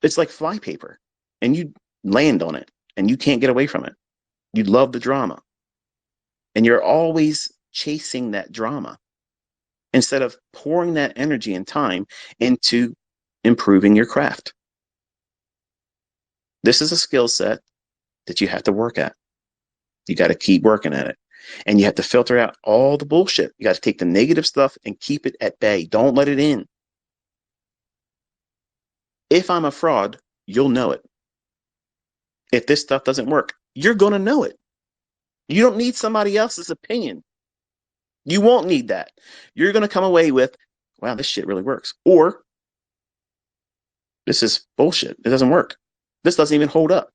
flypaper, and you land on it and you can't get away from it. You love the drama, and you're always chasing that drama instead of pouring that energy and time into improving your craft. This is a skill set that you have to work at. You got to keep working at it. And you have to filter out all the bullshit. You got to take the negative stuff and keep it at bay. Don't let it in. If I'm a fraud, you'll know it. If this stuff doesn't work, you're going to know it. You don't need somebody else's opinion. You won't need that. You're going to come away with, wow, this shit really works. Or this is bullshit. It doesn't work. This doesn't even hold up.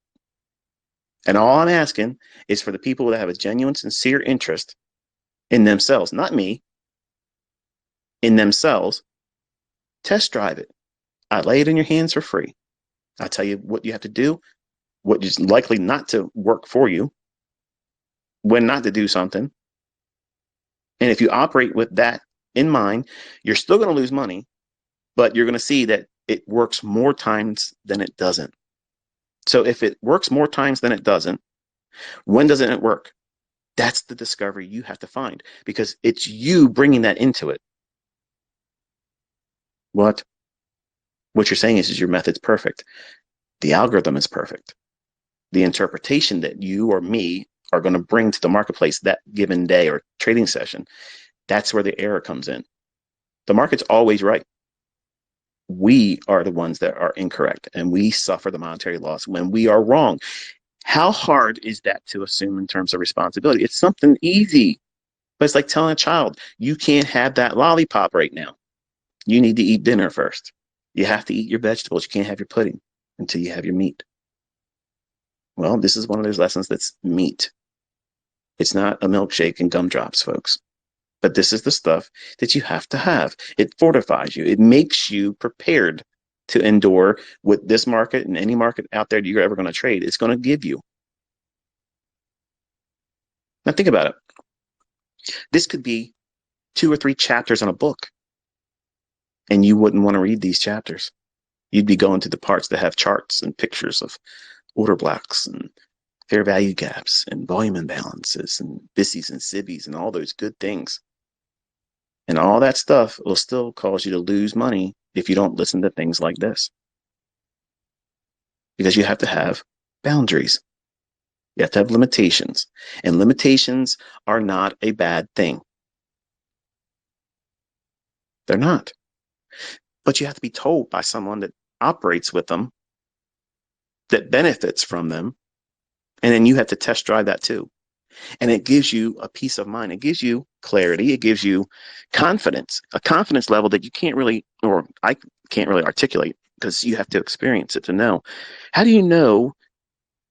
And all I'm asking is for the people that have a genuine, sincere interest in themselves, not me, in themselves, test drive it. I lay it in your hands for free. I tell you what you have to do, what is likely not to work for you, when not to do something. And if you operate with that in mind, you're still going to lose money, but you're going to see that it works more times than it doesn't. So if it works more times than it doesn't, when doesn't it work? That's the discovery you have to find, because it's you bringing that into it. What you're saying is your method's perfect. The algorithm is perfect. The interpretation that you or me are going to bring to the marketplace that given day or trading session, that's where the error comes in. The market's always right. We are the ones that are incorrect, and we suffer the monetary loss when we are wrong. How hard is that to assume in terms of responsibility? It's something easy, but it's like telling a child, you can't have that lollipop right now. You need to eat dinner first. You have to eat your vegetables. You can't have your pudding until you have your meat. Well, this is one of those lessons that's meat. It's not a milkshake and gumdrops, folks. But this is the stuff that you have to have. It fortifies you. It makes you prepared to endure with this market and any market out there that you're ever going to trade. It's going to give you. Now think about it. This could be 2 or 3 chapters in a book, and you wouldn't want to read these chapters. You'd be going to the parts that have charts and pictures of order blocks and fair value gaps and volume imbalances and BISIs and SIBIs and all those good things. And all that stuff will still cause you to lose money if you don't listen to things like this. Because you have to have boundaries. You have to have limitations. And limitations are not a bad thing. They're not. But you have to be told by someone that operates with them, that benefits from them, and then you have to test drive that too. And it gives you a peace of mind. It gives you clarity. It gives you confidence, a confidence level that you can't really, or I can't really articulate because you have to experience it to know. How do you know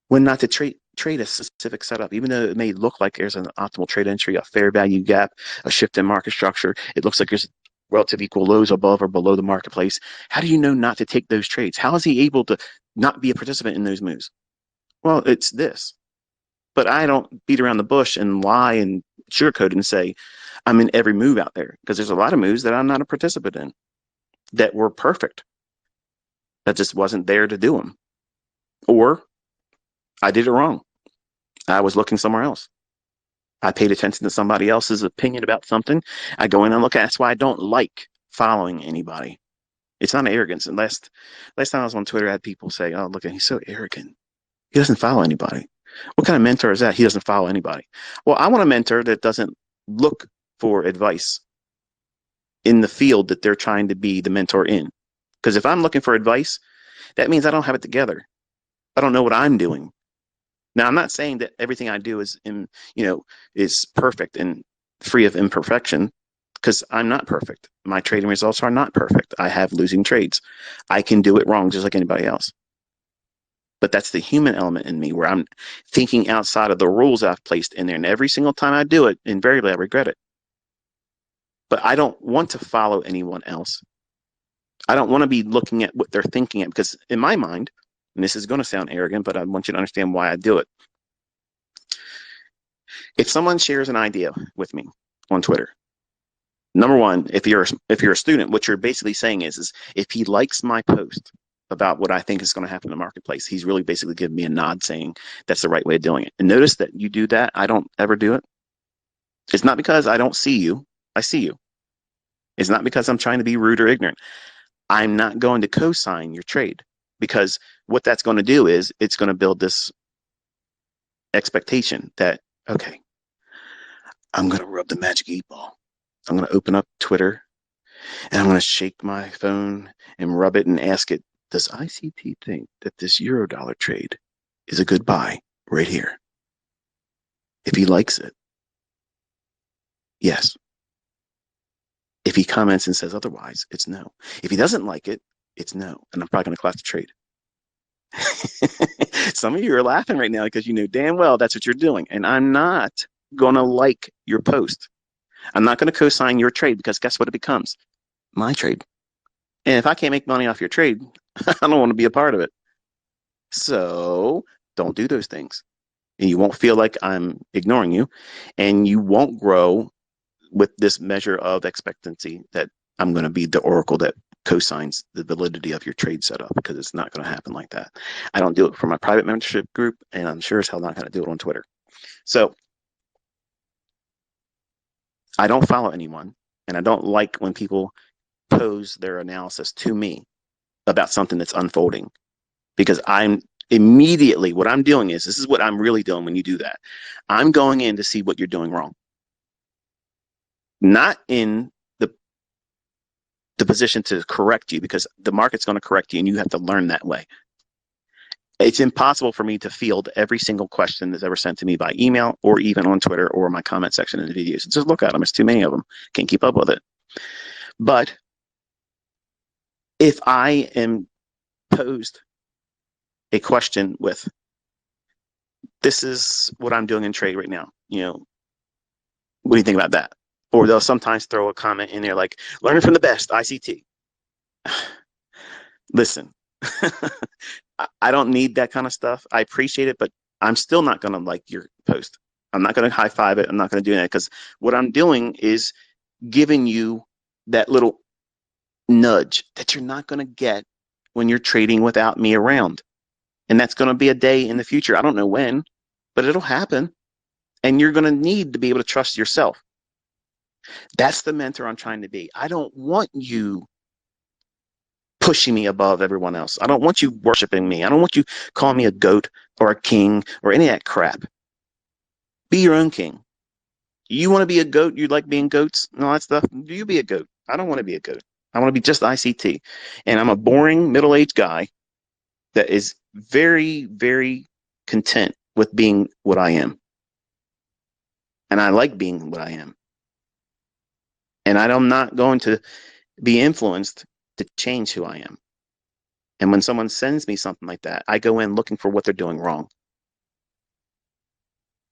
when not to trade a specific setup, even though it may look like there's an optimal trade entry, a fair value gap, a shift in market structure? It looks like there's relative equal lows above or below the marketplace. How do you know not to take those trades? How is he able to not be a participant in those moves? Well, it's this. But I don't beat around the bush and lie and sugarcoat and say I'm in every move out there, because there's a lot of moves that I'm not a participant in that were perfect. That just wasn't there to do them. Or I did it wrong. I was looking somewhere else. I paid attention to somebody else's opinion about something. I go in and look at it. That's why I don't like following anybody. It's not arrogance. And last time I was on Twitter, I had people say, "Oh, look, he's so arrogant. He doesn't follow anybody." What kind of mentor is that? He doesn't follow anybody. Well, I want a mentor that doesn't look for advice in the field that they're trying to be the mentor in. Because if I'm looking for advice, that means I don't have it together. I don't know what I'm doing. Now, I'm not saying that everything I do is perfect and free of imperfection, because I'm not perfect. My trading results are not perfect. I have losing trades. I can do it wrong just like anybody else. But that's the human element in me, where I'm thinking outside of the rules I've placed in there. And every single time I do it, invariably I regret it. But I don't want to follow anyone else. I don't want to be looking at what they're thinking at, because in my mind, and this is going to sound arrogant, but I want you to understand why I do it. If someone shares an idea with me on Twitter, number one, if you're a student, what you're basically saying is if he likes my post about what I think is going to happen in the marketplace, he's really basically giving me a nod saying that's the right way of doing it. And notice that you do that. I don't ever do it. It's not because I don't see you. I see you. It's not because I'm trying to be rude or ignorant. I'm not going to co-sign your trade, because what that's going to do is it's going to build this expectation that, okay, I'm going to rub the magic 8-ball. I'm going to open up Twitter and I'm going to shake my phone and rub it and ask it, does ICT think that this Eurodollar trade is a good buy right here? If he likes it, yes. If he comments and says otherwise, it's no. If he doesn't like it, it's no. And I'm probably going to class the trade. Some of you are laughing right now because you know damn well that's what you're doing. And I'm not going to like your post. I'm not going to co-sign your trade, because guess what it becomes? My trade. And if I can't make money off your trade, I don't want to be a part of it. So don't do those things. And you won't feel like I'm ignoring you, and you won't grow with this measure of expectancy that I'm going to be the oracle that co-signs the validity of your trade setup, because it's not going to happen like that. I don't do it for my private membership group, and I'm sure as hell not going to do it on Twitter. So I don't follow anyone, and I don't like when people pose their analysis to me about something that's unfolding, because I'm immediately, what I'm doing is, this is what I'm really doing when you do that. I'm going in to see what you're doing wrong. Not in the position to correct you, because the market's going to correct you and you have to learn that way. It's impossible for me to field every single question that's ever sent to me by email or even on Twitter or my comment section in the videos. Just look at them. It's too many of them. Can't keep up with it. But if I am posed a question with, this is what I'm doing in trade right now, you know, what do you think about that? Or they'll sometimes throw a comment in there like, learning from the best, ICT. Listen, I don't need that kind of stuff. I appreciate it, but I'm still not going to like your post. I'm not going to high five it. I'm not going to do that because what I'm doing is giving you that little nudge that you're not going to get when you're trading without me around. And that's going to be a day in the future. I don't know when, but it'll happen. And you're going to need to be able to trust yourself. That's the mentor I'm trying to be. I don't want you pushing me above everyone else. I don't want you worshiping me. I don't want you calling me a goat or a king or any of that crap. Be your own king. You want to be a goat? You like being goats and all that stuff? You be a goat. I don't want to be a goat. I want to be just ICT. And I'm a boring middle-aged guy that is very, very content with being what I am. And I like being what I am. And I'm not going to be influenced to change who I am. And when someone sends me something like that, I go in looking for what they're doing wrong.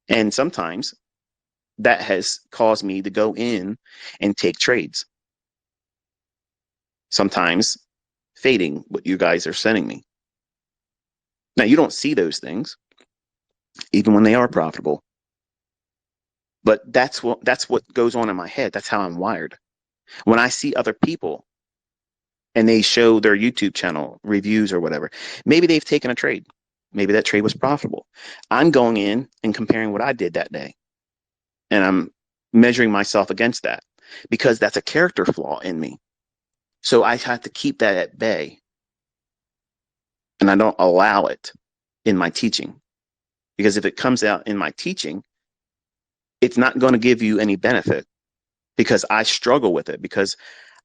And sometimes that has caused me to go in and take trades. Sometimes fading what you guys are sending me. Now, you don't see those things, even when they are profitable. But that's what goes on in my head. That's how I'm wired. When I see other people and they show their YouTube channel reviews or whatever, maybe they've taken a trade. Maybe that trade was profitable. I'm going in and comparing what I did that day. And I'm measuring myself against that because that's a character flaw in me. So I have to keep that at bay. And I don't allow it in my teaching. Because if it comes out in my teaching, it's not going to give you any benefit because I struggle with it because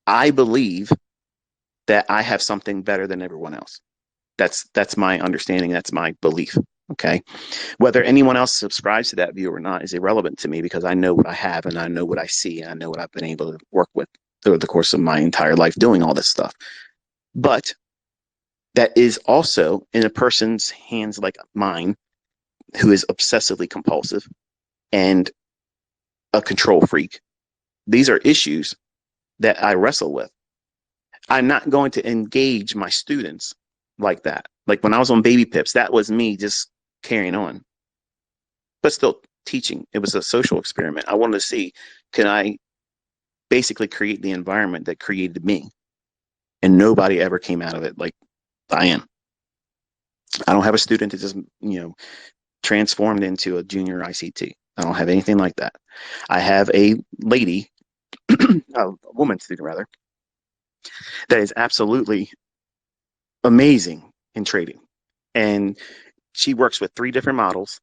I believe that I have something better than everyone else. That's my understanding. That's my belief. Okay. Whether anyone else subscribes to that view or not is irrelevant to me because I know what I have and I know what I see and I know what I've been able to work with through the course of my entire life doing all this stuff. But that is also in a person's hands like mine who is obsessively compulsive and a control freak. These are issues that I wrestle with. I'm not going to engage my students like that. Like when I was on Baby Pips, that was me just carrying on, but still teaching. It was a social experiment. I wanted to see, can I basically create the environment that created me? And nobody ever came out of it like I am. I don't have a student that just, transformed into a junior ICT. I don't have anything like that. I have a lady, a woman student rather, that is absolutely amazing in trading. And she works with 3 different models.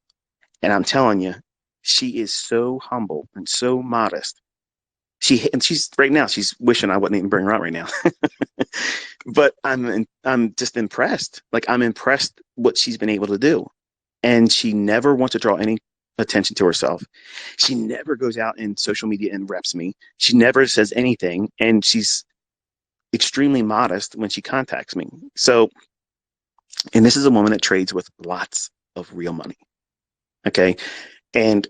And I'm telling you, she is so humble and so modest. She's right now, she's wishing I wouldn't even bring her out right now. But I'm just impressed. Like I'm impressed what she's been able to do. And she never wants to draw any attention to herself. She never goes out in social media and reps me. She never says anything. And she's extremely modest when she contacts me. So, and this is a woman that trades with lots of real money. Okay. And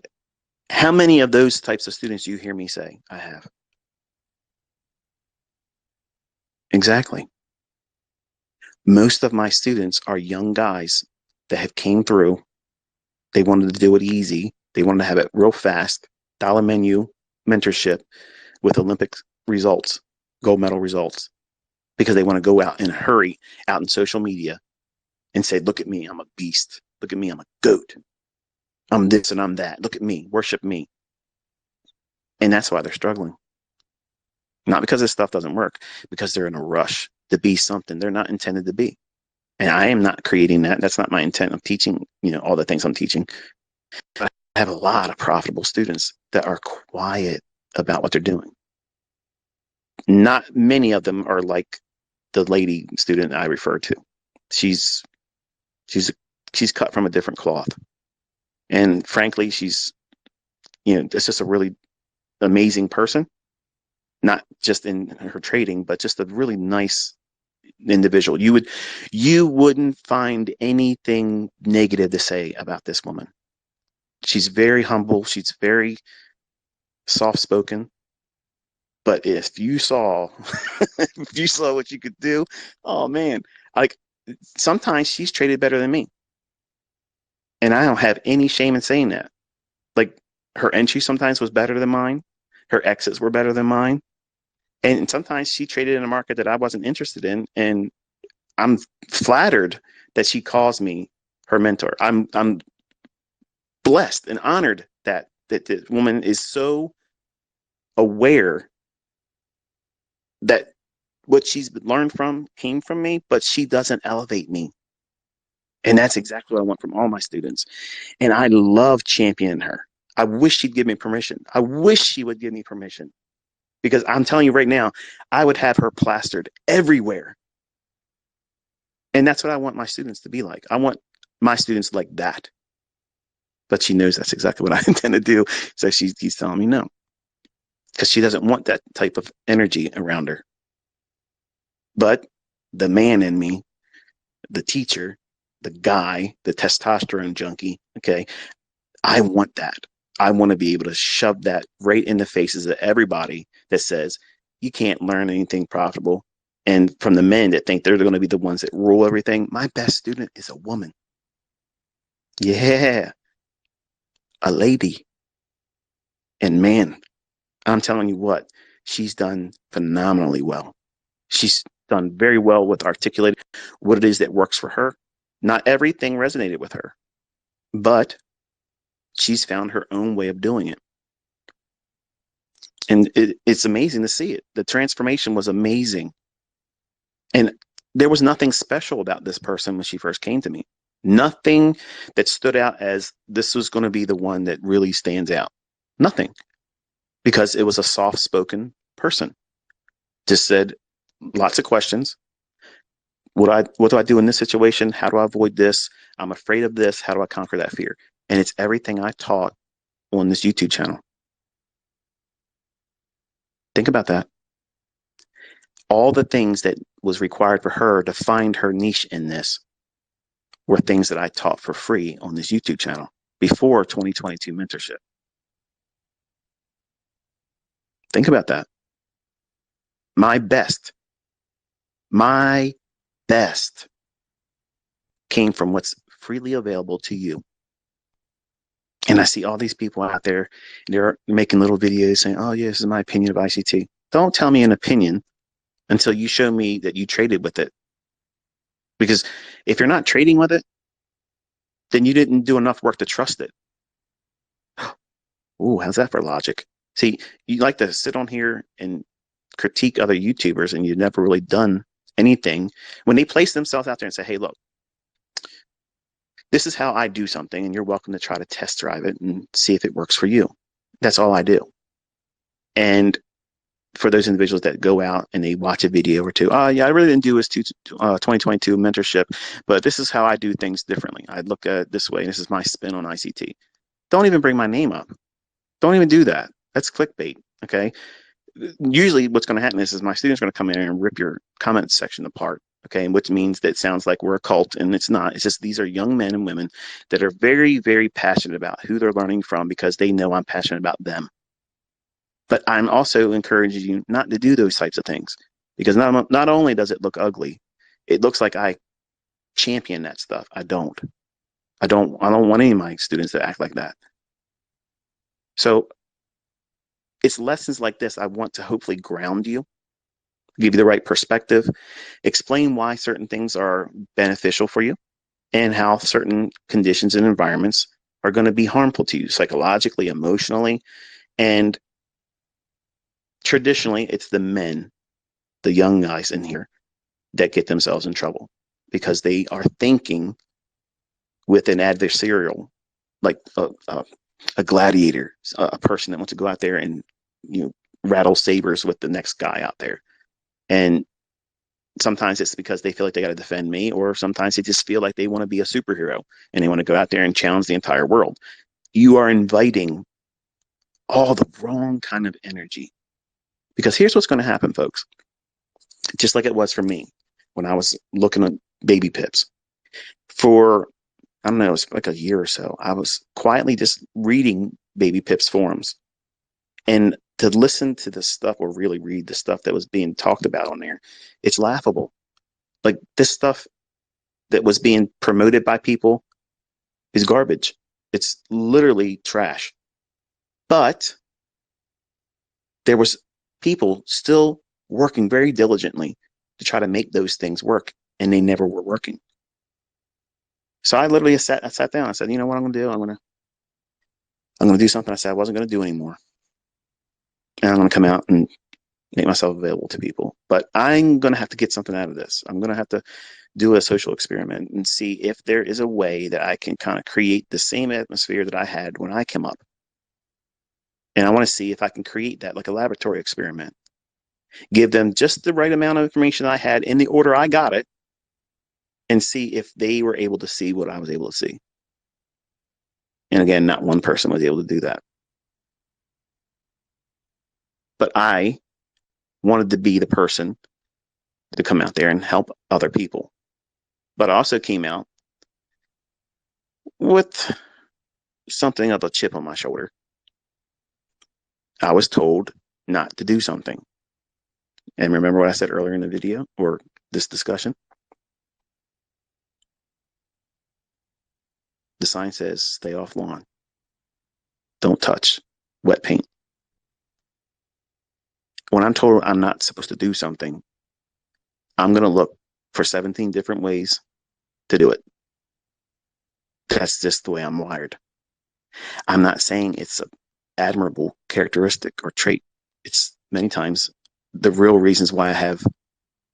how many of those types of students do you hear me say I have? Exactly. Most of my students are young guys that have came through. They wanted to do it easy. They wanted to have it real fast, dollar menu, mentorship with Olympic results, gold medal results, because they want to go out in a hurry out in social media and say, look at me, I'm a beast. Look at me, I'm a goat. I'm this and I'm that. Look at me, worship me. And that's why they're struggling. Not because this stuff doesn't work, because they're in a rush to be something they're not intended to be. And I am not creating that. That's not my intent of teaching, all the things I'm teaching. But I have a lot of profitable students that are quiet about what they're doing. Not many of them are like the lady student I referred to. She's cut from a different cloth. And frankly, she's, it's just a really amazing person, not just in her trading, but just a really nice individual. You wouldn't find anything negative to say about this woman. She's very humble. She's very soft spoken. But if you saw, if you saw what you could do, oh man, like sometimes she's traded better than me. And I don't have any shame in saying that. Like her entry sometimes was better than mine. Her exits were better than mine. And sometimes she traded in a market that I wasn't interested in. And I'm flattered that she calls me her mentor. I'm blessed and honored that the woman is so aware that what she's learned from came from me, but she doesn't elevate me. And that's exactly what I want from all my students. And I love championing her. I wish she'd give me permission. I wish she would give me permission because I'm telling you right now, I would have her plastered everywhere. And that's what I want my students to be like. I want my students like that. But she knows that's exactly what I intend to do. So he's telling me no because she doesn't want that type of energy around her. But the man in me, the teacher, the guy, the testosterone junkie, okay, I want that. I want to be able to shove that right in the faces of everybody that says you can't learn anything profitable. And from the men that think they're going to be the ones that rule everything, my best student is a woman. Yeah, a lady. And man, I'm telling you what, she's done phenomenally well. She's done very well with articulating what it is that works for her. Not everything resonated with her, but she's found her own way of doing it. And it's amazing to see it. The transformation was amazing. And there was nothing special about this person when she first came to me. Nothing that stood out as this was going to be the one that really stands out. Nothing. Because it was a soft spoken person. Just said lots of questions. What do I do in this situation? How do I avoid this? I'm afraid of this. How do I conquer that fear? And it's everything I taught on this YouTube channel. Think about that. All the things that was required for her to find her niche in this were things that I taught for free on this YouTube channel before 2022 mentorship. Think about that. My best came from what's freely available to you. And I see all these people out there, they're making little videos saying, oh, yeah, this is my opinion of ICT. Don't tell me an opinion until you show me that you traded with it. Because if you're not trading with it, then you didn't do enough work to trust it. Ooh, how's that for logic? See, you like to sit on here and critique other YouTubers and you've never really done anything. When they place themselves out there and say, hey, look, this is how I do something, and you're welcome to try to test drive it and see if it works for you. That's all I do. And for those individuals that go out and they watch a video or two, yeah, I really didn't do his 2022 mentorship, but this is how I do things differently. I look at it this way, and this is my spin on ICT. Don't even bring my name up. Don't even do that. That's clickbait, okay? Usually what's going to happen is my students are going to come in and rip your comment section apart, okay? Which means that it sounds like we're a cult, and it's not. It's just these are young men and women that are very, very passionate about who they're learning from because they know I'm passionate about them. But I'm also encouraging you not to do those types of things because not only does it look ugly, it looks like I champion that stuff. I don't want any of my students to act like that. So it's lessons like this I want to hopefully ground you, give you the right perspective, explain why certain things are beneficial for you and how certain conditions and environments are going to be harmful to you psychologically, emotionally, and traditionally it's the men, the young guys in here that get themselves in trouble because they are thinking with an adversarial, like a gladiator, a person that wants to go out there and rattle sabers with the next guy out there. And sometimes it's because they feel like they got to defend me, or sometimes they just feel like they want to be a superhero and they want to go out there and challenge the entire world. You are inviting all the wrong kind of energy because here's what's going to happen, folks. Just like it was for me when I was looking at baby pips. For I don't know, it was like a year or so. I was quietly just reading Baby Pip's forums. And to listen to the stuff or really read the stuff that was being talked about on there, it's laughable. Like this stuff that was being promoted by people is garbage. It's literally trash. But there was people still working very diligently to try to make those things work, and they never were working. So I sat down. I said, you know what I'm going to do? I'm going to do something I said I wasn't going to do anymore, and I'm going to come out and make myself available to people. But I'm going to have to get something out of this. I'm going to have to do a social experiment and see if there is a way that I can kind of create the same atmosphere that I had when I came up. And I want to see if I can create that like a laboratory experiment. Give them just the right amount of information I had in the order I got it, and see if they were able to see what I was able to see. And again, not one person was able to do that. But I wanted to be the person to come out there and help other people. But I also came out with something of a chip on my shoulder. I was told not to do something. And remember what I said earlier in the video or this discussion? The sign says, stay off lawn. Don't touch wet paint. When I'm told I'm not supposed to do something, I'm going to look for 17 different ways to do it. That's just the way I'm wired. I'm not saying it's an admirable characteristic or trait. It's many times the real reasons why I have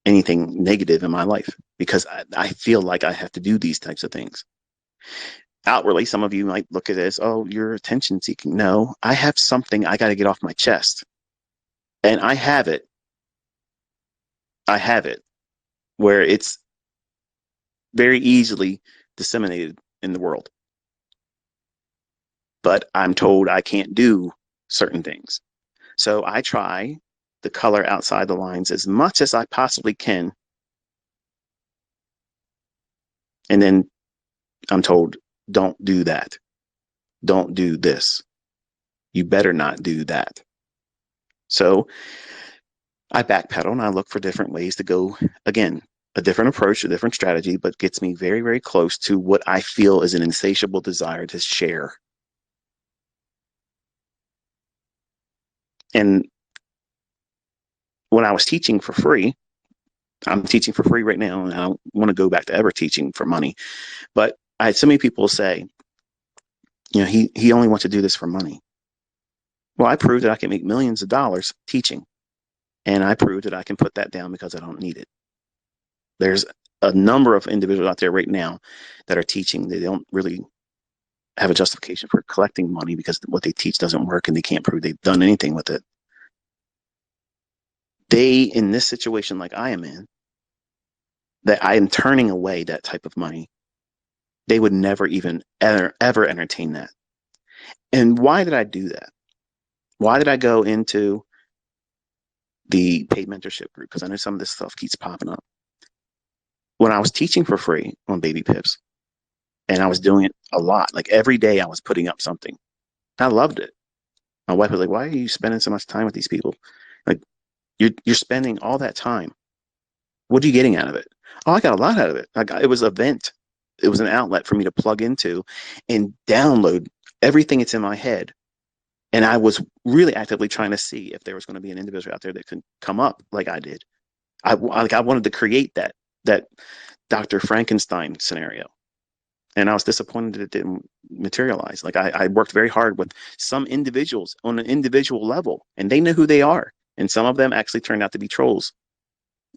anything negative in my life, because I feel like I have to do these types of things. Outwardly, some of you might look at it as, oh, you're attention seeking. No, I have something I got to get off my chest. And I have it. I have it where it's very easily disseminated in the world. But I'm told I can't do certain things. So I try to color outside the lines as much as I possibly can. And then I'm told, don't do that. Don't do this. You better not do that. So I backpedal and I look for different ways to go, again, a different approach, a different strategy, but gets me very, very close to what I feel is an insatiable desire to share. And when I was teaching for free, I'm teaching for free right now, and I don't want to go back to ever teaching for money. But I had so many people say, you know, he only wants to do this for money. Well, I proved that I can make millions of dollars teaching, and I proved that I can put that down because I don't need it. There's a number of individuals out there right now that are teaching. They don't really have a justification for collecting money because what they teach doesn't work and they can't prove they've done anything with it. They, in this situation like I am in, that I am turning away that type of money, they would never even ever entertain that. And why did I do that? Why did I go into the paid mentorship group? Because I know some of this stuff keeps popping up. When I was teaching for free on Baby Pips, and I was doing it a lot, like every day I was putting up something. I loved it. My wife was like, why are you spending so much time with these people? Like, you're spending all that time. What are you getting out of it? Oh, I got a lot out of it. It was a vent. It was an outlet for me to plug into and download everything that's in my head. And I was really actively trying to see if there was going to be an individual out there that could come up like I did. I wanted to create that Dr. Frankenstein scenario. And I was disappointed that it didn't materialize. Like I worked very hard with some individuals on an individual level, and they know who they are. And some of them actually turned out to be trolls.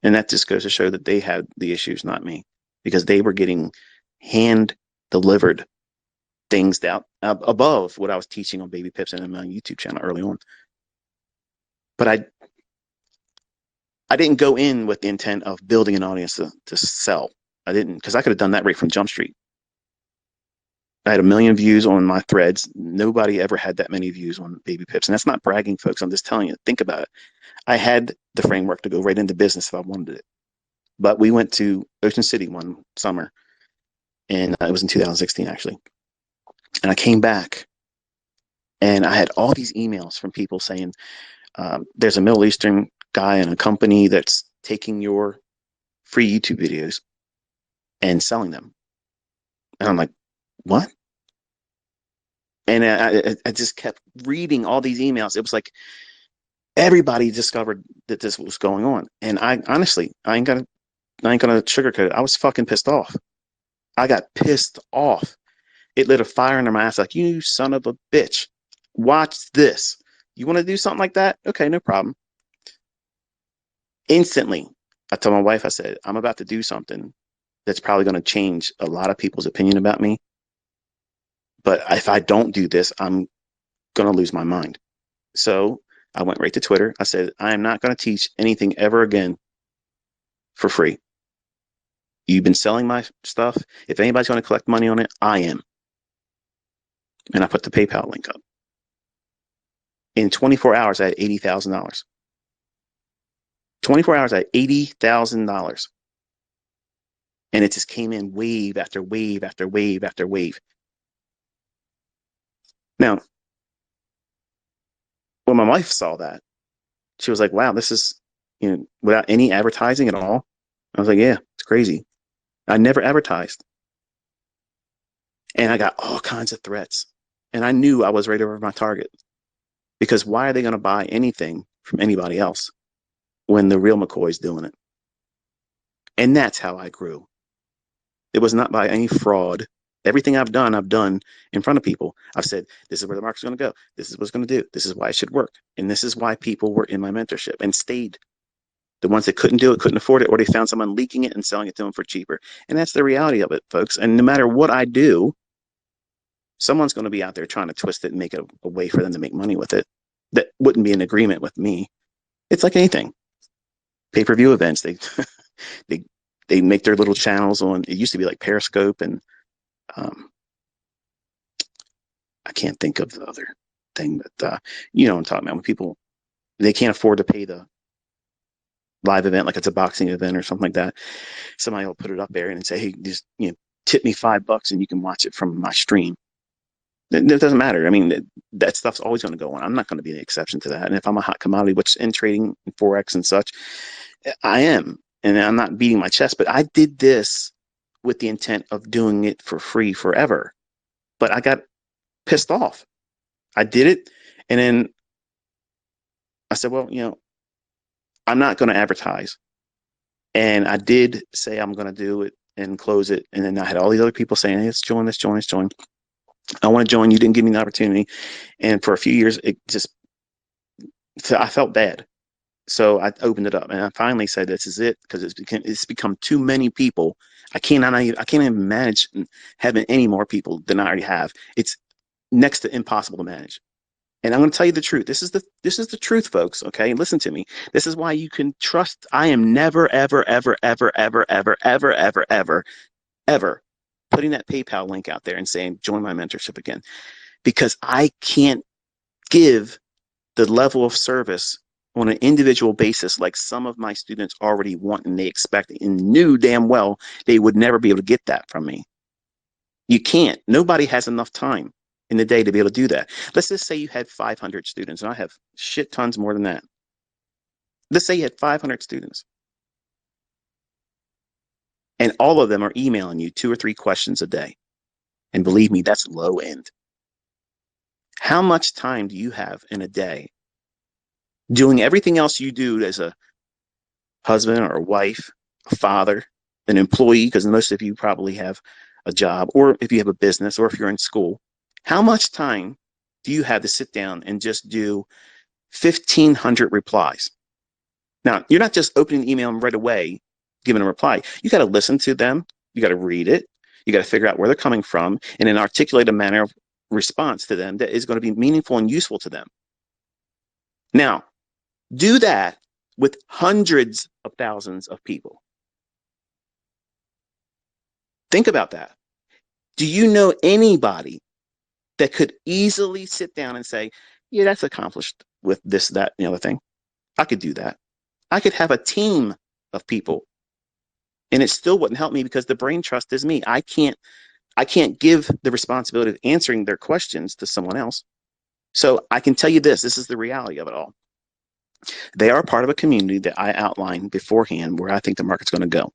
And that just goes to show that they had the issues, not me, because they were getting hand delivered things down above what I was teaching on Baby Pips and on my YouTube channel early on. But I didn't go in with the intent of building an audience to sell. I didn't, because I could have done that right from Jump Street. I had 1 million views on my threads. Nobody ever had that many views on Baby Pips. And that's not bragging, folks. I'm just telling you, think about it. I had the framework to go right into business if I wanted it. But we went to Ocean City one summer, and it was in 2016 actually. And I came back, and I had all these emails from people saying, "There's a Middle Eastern guy in a company that's taking your free YouTube videos and selling them." And I'm like, "What?" And I just kept reading all these emails. It was like everybody discovered that this was going on. And I honestly, I ain't gonna sugarcoat it. I was fucking pissed off. I got pissed off. It lit a fire under my ass. Like, you son of a bitch, watch this. You want to do something like that? Okay, no problem. Instantly, I told my wife, I said, I'm about to do something that's probably going to change a lot of people's opinion about me. But if I don't do this, I'm going to lose my mind. So I went right to Twitter. I said, I am not going to teach anything ever again for free. You've been selling my stuff. If anybody's going to collect money on it, I am. And I put the PayPal link up. In 24 hours, I had $80,000. 24 hours, I had $80,000. And it just came in wave after wave after wave after wave. Now, when my wife saw that, she was like, wow, this is, without any advertising at all. I was like, yeah, it's crazy. I never advertised. And I got all kinds of threats. And I knew I was right over my target. Because why are they going to buy anything from anybody else when the real McCoy's doing it? And that's how I grew. It was not by any fraud. Everything I've done in front of people. I've said, this is where the market's going to go. This is what it's going to do. This is why it should work. And this is why people were in my mentorship and stayed. The ones that couldn't do it, couldn't afford it, or they found someone leaking it and selling it to them for cheaper. And that's the reality of it, folks. And no matter what I do, someone's going to be out there trying to twist it and make it a way for them to make money with it that wouldn't be in agreement with me. It's like anything. Pay-per-view events, they they make their little channels on. It used to be like Periscope, and um, I can't think of the other thing, but you know what I'm talking about. When people, they can't afford to pay the live event, like it's a boxing event or something like that, somebody will put it up there and say, hey, just tip me $5 and you can watch it from my stream. It doesn't matter. I mean, that stuff's always going to go on. I'm not going to be the exception to that. And if I'm a hot commodity, which in trading, Forex and such, I am. And I'm not beating my chest, but I did this with the intent of doing it for free forever. But I got pissed off. I did it. And then I said, well, I'm not going to advertise. And I did say I'm going to do it and close it. And then I had all these other people saying, hey, let's join, let's join, let's join. I want to join. You didn't give me the opportunity. And for a few years, I felt bad. So I opened it up and I finally said, this is it, because it's become too many people. I can't even manage having any more people than I already have. It's next to impossible to manage. And I'm going to tell you the truth. This is the truth, folks. Okay. Listen to me. This is why you can trust. I am never, ever, ever, ever, ever, ever, ever, ever, ever, ever putting that PayPal link out there and saying, join my mentorship again, because I can't give the level of service on an individual basis like some of my students already want and they expect and knew damn well they would never be able to get that from me. You can't. Nobody has enough time in the day to be able to do that. Let's just say you had 500 students, and I have shit tons more than that. Let's say you had 500 students, and all of them are emailing you 2 or 3 questions a day. And believe me, that's low end. How much time do you have in a day doing everything else you do as a husband or a wife, a father, an employee, because most of you probably have a job, or if you have a business, or if you're in school? How much time do you have to sit down and just do 1,500 replies? Now, you're not just opening the email right away, giving a reply. You got to listen to them. You got to read it. You got to figure out where they're coming from and then articulate a manner of response to them that is going to be meaningful and useful to them. Now, do that with hundreds of thousands of people. Think about that. Do you know anybody that could easily sit down and say, yeah, that's accomplished with this, that, and the other thing? I could do that. I could have a team of people And it still wouldn't help me because the brain trust is me. I can't give the responsibility of answering their questions to someone else. So I can tell you this is the reality of it all. They are part of a community that I outlined beforehand where I think the market's going to go.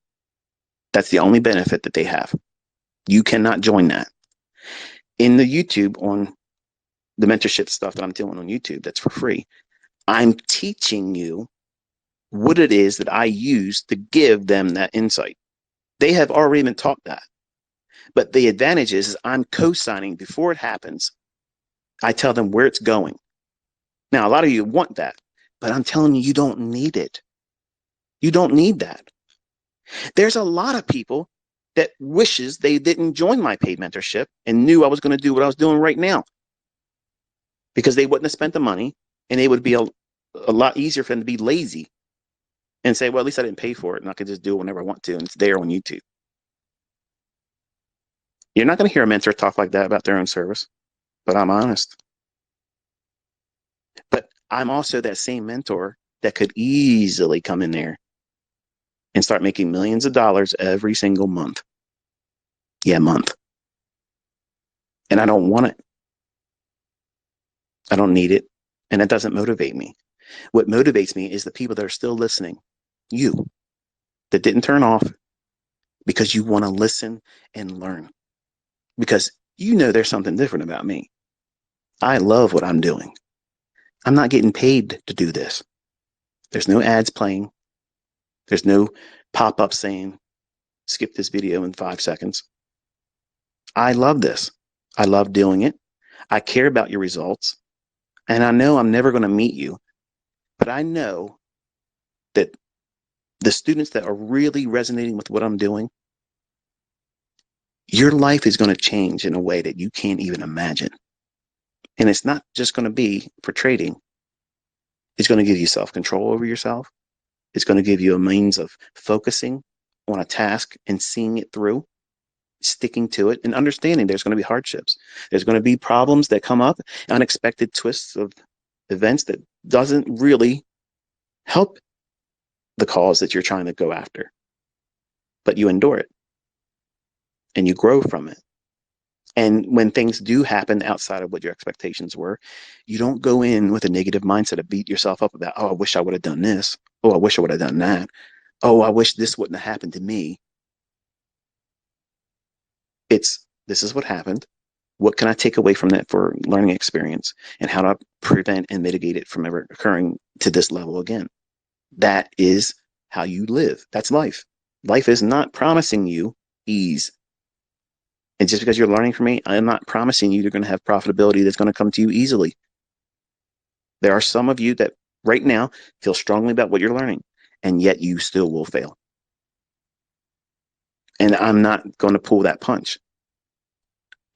That's the only benefit that they have. You cannot join that. In the YouTube on the mentorship stuff that I'm doing on YouTube, that's for free. I'm teaching you what it is that I use to give them that insight. They have already been taught that. But the advantage is I'm co-signing before it happens. I tell them where it's going. Now, a lot of you want that, but I'm telling you, you don't need it. You don't need that. There's a lot of people that wishes they didn't join my paid mentorship and knew I was going to do what I was doing right now, because they wouldn't have spent the money, and it would be a lot easier for them to be lazy and say, well, at least I didn't pay for it and I can just do it whenever I want to, and it's there on YouTube. You're not going to hear a mentor talk like that about their own service, but I'm honest. But I'm also that same mentor that could easily come in there and start making millions of dollars every single month. Yeah, month. And I don't want it. I don't need it. And it doesn't motivate me. What motivates me is the people that are still listening. You, that didn't turn off because you want to listen and learn. Because you know there's something different about me. I love what I'm doing. I'm not getting paid to do this. There's no ads playing. There's no pop-up saying, skip this video in 5 seconds. I love this. I love doing it. I care about your results. And I know I'm never going to meet you, but I know that the students that are really resonating with what I'm doing, your life is going to change in a way that you can't even imagine. And it's not just going to be for trading. It's going to give you self-control over yourself. It's going to give you a means of focusing on a task and seeing it through, sticking to it, and understanding there's going to be hardships. There's going to be problems that come up, unexpected twists of events that doesn't really help the cause that you're trying to go after. But you endure it and you grow from it. And when things do happen outside of what your expectations were, you don't go in with a negative mindset to beat yourself up about, oh, I wish I would have done this. Oh, I wish I would have done that. Oh, I wish this wouldn't have happened to me. It's, this is what happened. What can I take away from that for learning experience, and how do I prevent and mitigate it from ever occurring to this level again? That is how you live. That's life. Life is not promising you ease. And just because you're learning from me, I'm not promising you you're going to have profitability that's going to come to you easily. There are some of you that right now feel strongly about what you're learning, and yet you still will fail. And I'm not going to pull that punch.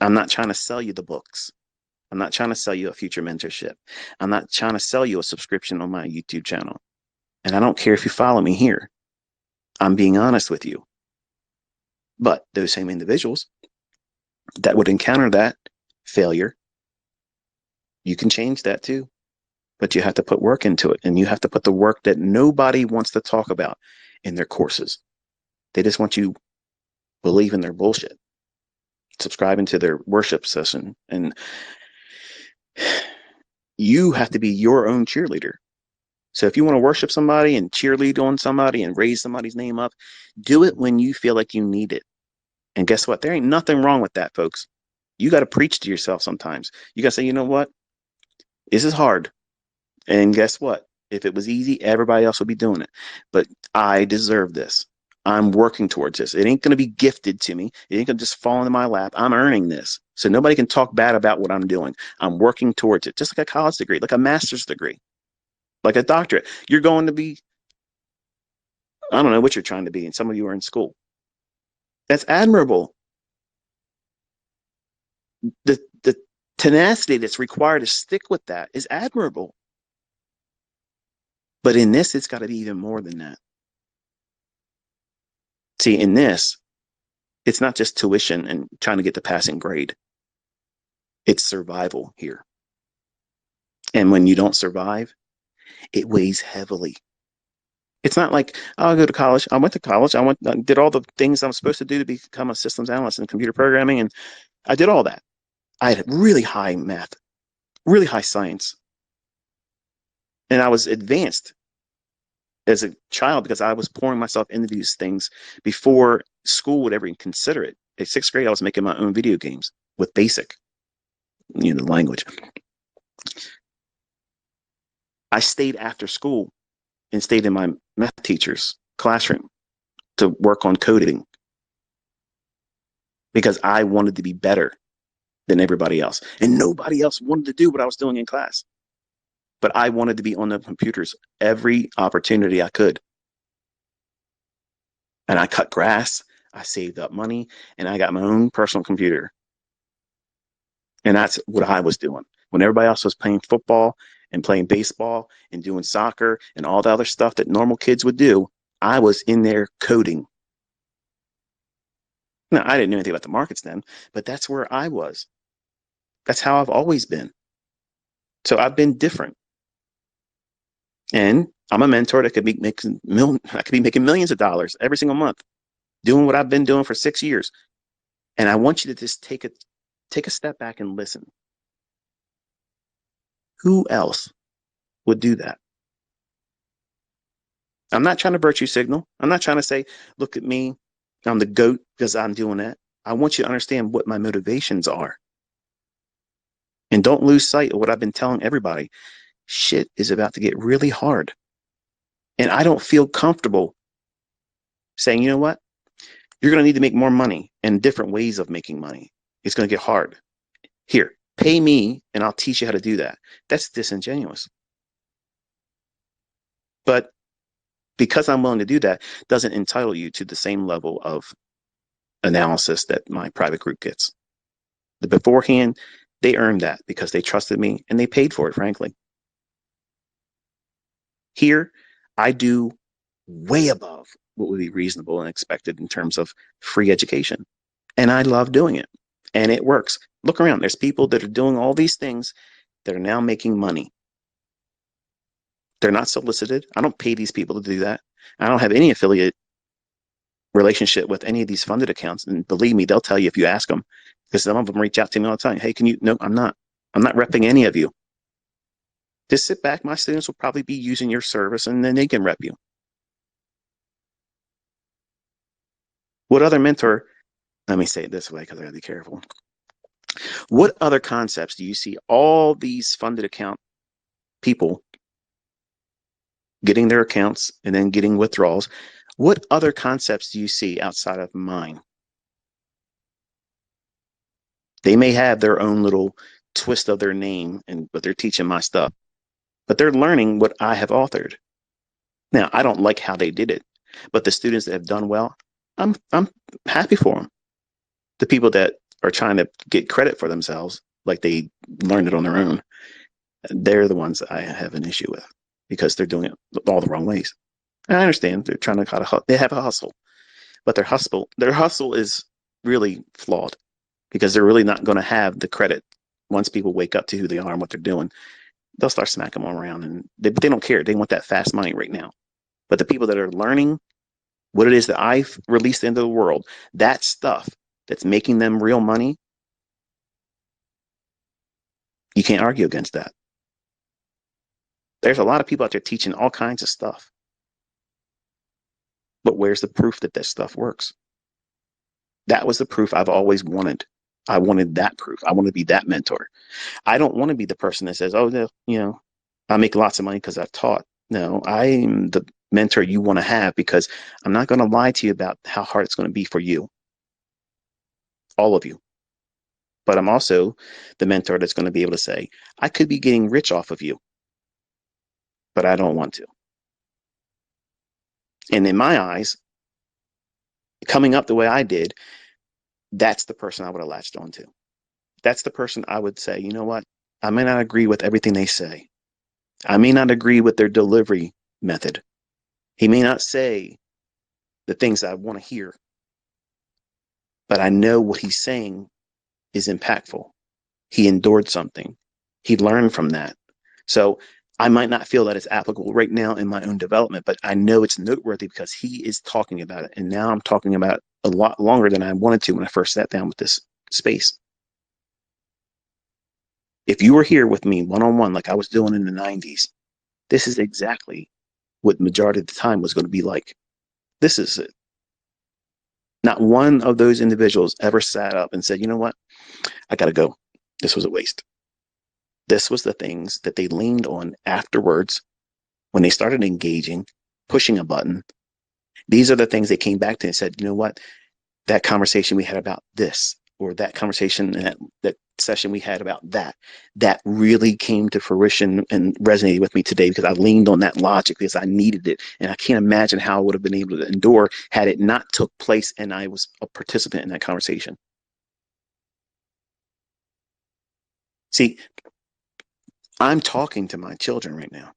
I'm not trying to sell you the books. I'm not trying to sell you a future mentorship. I'm not trying to sell you a subscription on my YouTube channel. And I don't care if you follow me here. I'm being honest with you. But those same individuals that would encounter that failure, you can change that too. But you have to put work into it, and you have to put the work that nobody wants to talk about in their courses. They just want you believing their bullshit, subscribing to their worship session, and you have to be your own cheerleader. So if you want to worship somebody and cheerlead on somebody and raise somebody's name up, do it when you feel like you need it. And guess what? There ain't nothing wrong with that, folks. You got to preach to yourself sometimes. You got to say, you know what? This is hard. And guess what? If it was easy, everybody else would be doing it. But I deserve this. I'm working towards this. It ain't going to be gifted to me. It ain't going to just fall into my lap. I'm earning this. So nobody can talk bad about what I'm doing. I'm working towards it. Just like a college degree, like a master's degree, like a doctorate. You're going to be, I don't know what you're trying to be, and some of you are in school. That's admirable. The tenacity that's required to stick with that is admirable. But in this, it's got to be even more than that. See, in this, it's not just tuition and trying to get the passing grade. It's survival here. And when you don't survive, it weighs heavily. It's not like, oh, I'll go to college. I went to college. Did all the things I'm supposed to do to become a systems analyst in computer programming, and I did all that. I had really high math, really high science, and I was advanced as a child because I was pouring myself into these things before school would ever even consider it. In sixth grade, I was making my own video games with BASIC, the language. I stayed after school and stayed in my math teacher's classroom to work on coding because I wanted to be better than everybody else. And nobody else wanted to do what I was doing in class. But I wanted to be on the computers every opportunity I could. And I cut grass, I saved up money, and I got my own personal computer. And that's what I was doing. When everybody else was playing football and playing baseball and doing soccer and all the other stuff that normal kids would do, I was in there coding. Now, I didn't know anything about the markets then, but that's where I was. That's how I've always been. So I've been different. And I'm a mentor that I could be making millions of dollars every single month doing what I've been doing for 6 years. And I want you to just take a step back and listen. Who else would do that? I'm not trying to virtue signal. I'm not trying to say, look at me, I'm the GOAT because I'm doing that. I want you to understand what my motivations are. And don't lose sight of what I've been telling everybody. Shit is about to get really hard. And I don't feel comfortable saying, you know what? You're going to need to make more money and different ways of making money. It's going to get hard. Here, pay me and I'll teach you how to do that. That's disingenuous. But because I'm willing to do that doesn't entitle you to the same level of analysis that my private group gets. The beforehand, they earned that because they trusted me and they paid for it, frankly. Here, I do way above what would be reasonable and expected in terms of free education. And I love doing it. And it works. Look around. There's people that are doing all these things that are now making money. They're not solicited. I don't pay these people to do that. I don't have any affiliate relationship with any of these funded accounts. And believe me, they'll tell you if you ask them, because some of them reach out to me all the time. Hey, can you? No, I'm not. I'm not repping any of you. Just sit back. My students will probably be using your service and then they can rep you. What other mentor, let me say it this way because I gotta be careful. What other concepts do you see all these funded account people getting their accounts and then getting withdrawals? What other concepts do you see outside of mine? They may have their own little twist of their name, but they're teaching my stuff. But they're learning what I have authored. Now, I don't like how they did it, but the students that have done well, I'm happy for them. The people that are trying to get credit for themselves, like they learned it on their own, they're the ones I have an issue with because they're doing it all the wrong ways. And I understand they're trying to they have a hustle, but their hustle is really flawed because they're really not going to have the credit once people wake up to who they are and what they're doing. They'll start smacking them around, and they don't care. They want that fast money right now. But the people that are learning what it is that I've released into the world, that stuff that's making them real money, you can't argue against that. There's a lot of people out there teaching all kinds of stuff. But where's the proof that this stuff works? That was the proof I've always wanted. I wanted that proof. I want to be that mentor. I don't want to be the person that says, oh, no, I make lots of money because I've taught. No, I'm the mentor you want to have because I'm not going to lie to you about how hard it's going to be for you, all of you. But I'm also the mentor that's going to be able to say, I could be getting rich off of you, but I don't want to. And in my eyes, coming up the way I did, that's the person I would have latched onto. That's the person I would say, you know what? I may not agree with everything they say. I may not agree with their delivery method. He may not say the things I want to hear, but I know what he's saying is impactful. He endured something. He learned from that. So I might not feel that it's applicable right now in my own development, but I know it's noteworthy because he is talking about it. And now I'm talking about it a lot longer than I wanted to when I first sat down with this space. If you were here with me one on one, like I was doing in the 90s, this is exactly what majority of the time was going to be like. This is it. Not one of those individuals ever sat up and said, you know what? I got to go. This was a waste. This was the things that they leaned on afterwards when they started engaging, pushing a button. These are the things they came back to and said, you know what? That conversation we had about this, or that conversation and that session we had about that really came to fruition and resonated with me today because I leaned on that logic because I needed it. And I can't imagine how I would have been able to endure had it not took place and I was a participant in that conversation. See, I'm talking to my children right now.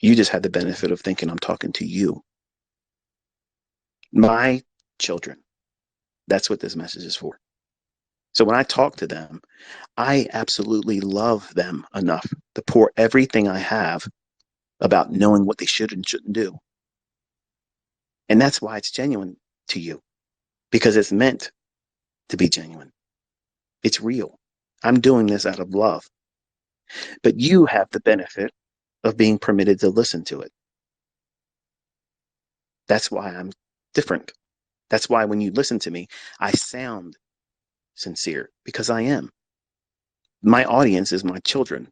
You just had the benefit of thinking I'm talking to you. My children. That's what this message is for. So when I talk to them, I absolutely love them enough to pour everything I have about knowing what they should and shouldn't do. And that's why it's genuine to you, because it's meant to be genuine. It's real. I'm doing this out of love. But you have the benefit of being permitted to listen to it. That's why I'm different. That's why when you listen to me, I sound sincere because I am. My audience is my children.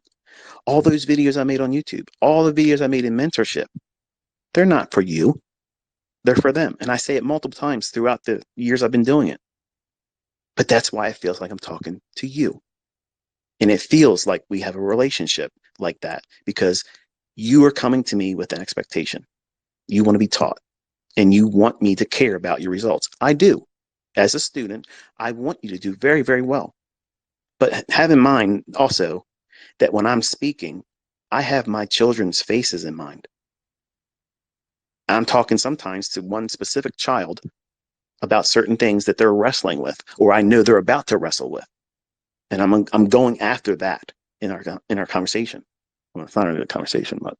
All those videos I made on YouTube, all the videos I made in mentorship, they're not for you. They're for them. And I say it multiple times throughout the years I've been doing it. But that's why it feels like I'm talking to you. And it feels like we have a relationship like that because you are coming to me with an expectation. You want to be taught and you want me to care about your results. I do. As a student, I want you to do very, very well. But have in mind also that when I'm speaking, I have my children's faces in mind. I'm talking sometimes to one specific child about certain things that they're wrestling with, or I know they're about to wrestle with, and I'm going after that in our conversation. Well, it's not really a conversation, but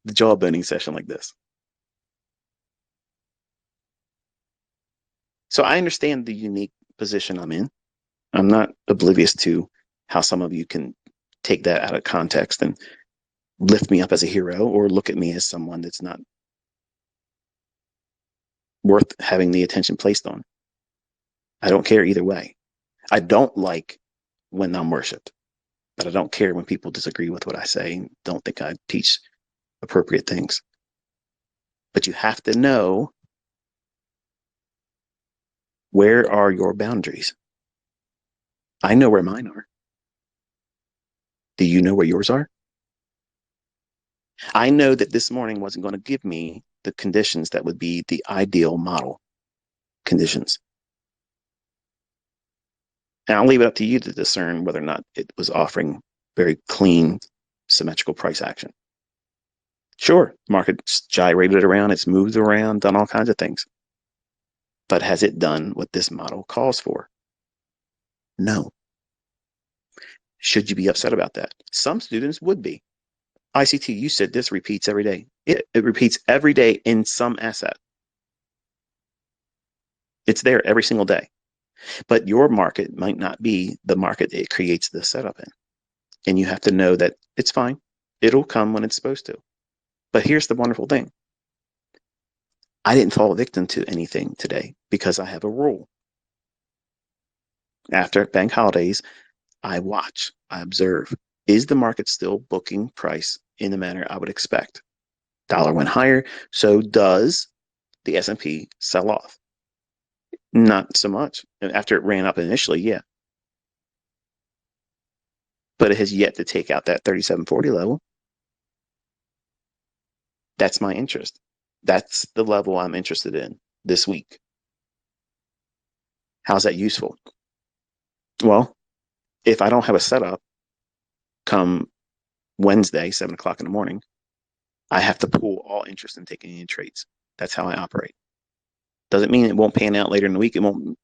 the jawboning session like this. So I understand the unique position I'm in. I'm not oblivious to how some of you can take that out of context and lift me up as a hero or look at me as someone that's not worth having the attention placed on. I don't care either way. I don't like when I'm worshipped, but I don't care when people disagree with what I say and don't think I teach appropriate things. But you have to know, where are your boundaries? I know where mine are. Do you know where yours are? I know that this morning wasn't going to give me the conditions that would be the ideal model conditions. And I'll leave it up to you to discern whether or not it was offering very clean, symmetrical price action. Sure, market's gyrated around, it's moved around, done all kinds of things. But has it done what this model calls for? No. Should you be upset about that? Some students would be. ICT, you said this repeats every day. It repeats every day in some asset. It's there every single day. But your market might not be the market it creates the setup in. And you have to know that it's fine. It'll come when it's supposed to. But here's the wonderful thing. I didn't fall victim to anything today because I have a rule. After bank holidays, I watch, I observe. Is the market still booking price in the manner I would expect? Dollar went higher, so does the S&P sell off? Not so much. After it ran up initially, yeah. But it has yet to take out that 3740 level. That's my interest. That's the level I'm interested in this week. How's that useful? Well, if I don't have a setup come Wednesday, 7 o'clock in the morning, I have to pull all interest in taking any trades. That's how I operate. Doesn't mean it won't pan out later in the week. It won't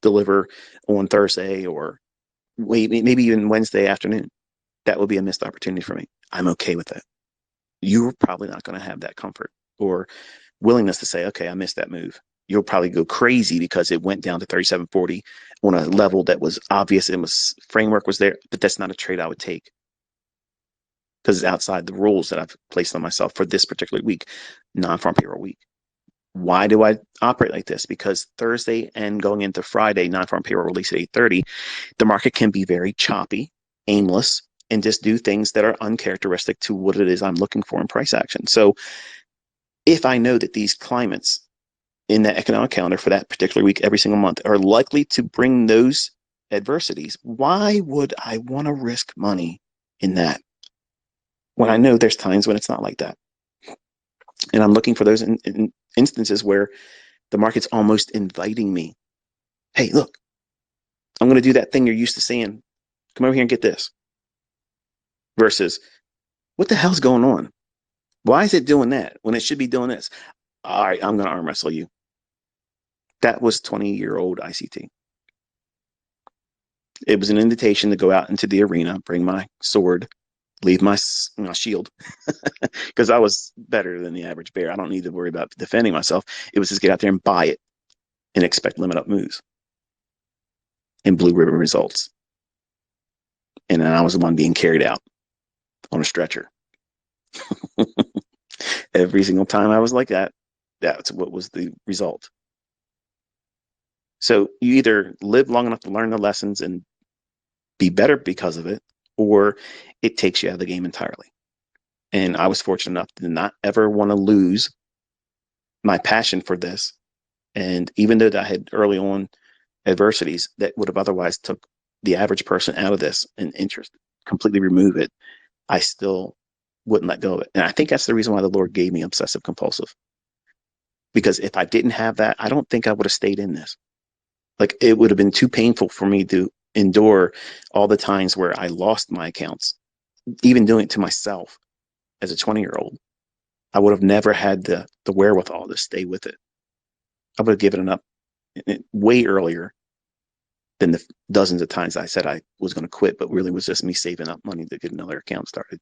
deliver on Thursday or maybe even Wednesday afternoon. that would be a missed opportunity for me. I'm okay with that. You're probably not going to have that comfort or willingness to say, okay, I missed that move. You'll probably go crazy because it went down to 37.40 on a level that was obvious. It was framework was there, but that's not a trade I would take because it's outside the rules that I've placed on myself for this particular week, non-farm payroll week. Why do I operate like this? Because Thursday and going into Friday, non-farm payroll release at 8:30, the market can be very choppy, aimless, and just do things that are uncharacteristic to what it is I'm looking for in price action. So if I know that these climates in that economic calendar for that particular week every single month are likely to bring those adversities, why would I want to risk money in that when I know there's times when it's not like that? And I'm looking for those in instances where the market's almost inviting me. Hey, look, I'm going to do that thing you're used to seeing. Come over here and get this. Versus, what the hell's going on? Why is it doing that when it should be doing this? All right, I'm going to arm wrestle you. That was 20-year-old ICT. It was an invitation to go out into the arena, bring my sword, leave my shield, because I was better than the average bear. I don't need to worry about defending myself. It was just get out there and buy it and expect limit up moves and blue ribbon results. And then I was the one being carried out on a stretcher. Every single time I was like that, that's what was the result. So you either live long enough to learn the lessons and be better because of it, or it takes you out of the game entirely. And I was fortunate enough to not ever want to lose my passion for this. And even though I had early on adversities that would have otherwise took the average person out of this and interest, completely remove it, I still wouldn't let go of it. And I think that's the reason why the Lord gave me obsessive compulsive. Because if I didn't have that, I don't think I would have stayed in this. Like, it would have been too painful for me to endure all the times where I lost my accounts, even doing it to myself as a 20-year-old. I would have never had the wherewithal to stay with it. I would have given it up way earlier than the dozens of times I said I was going to quit, but really was just me saving up money to get another account started.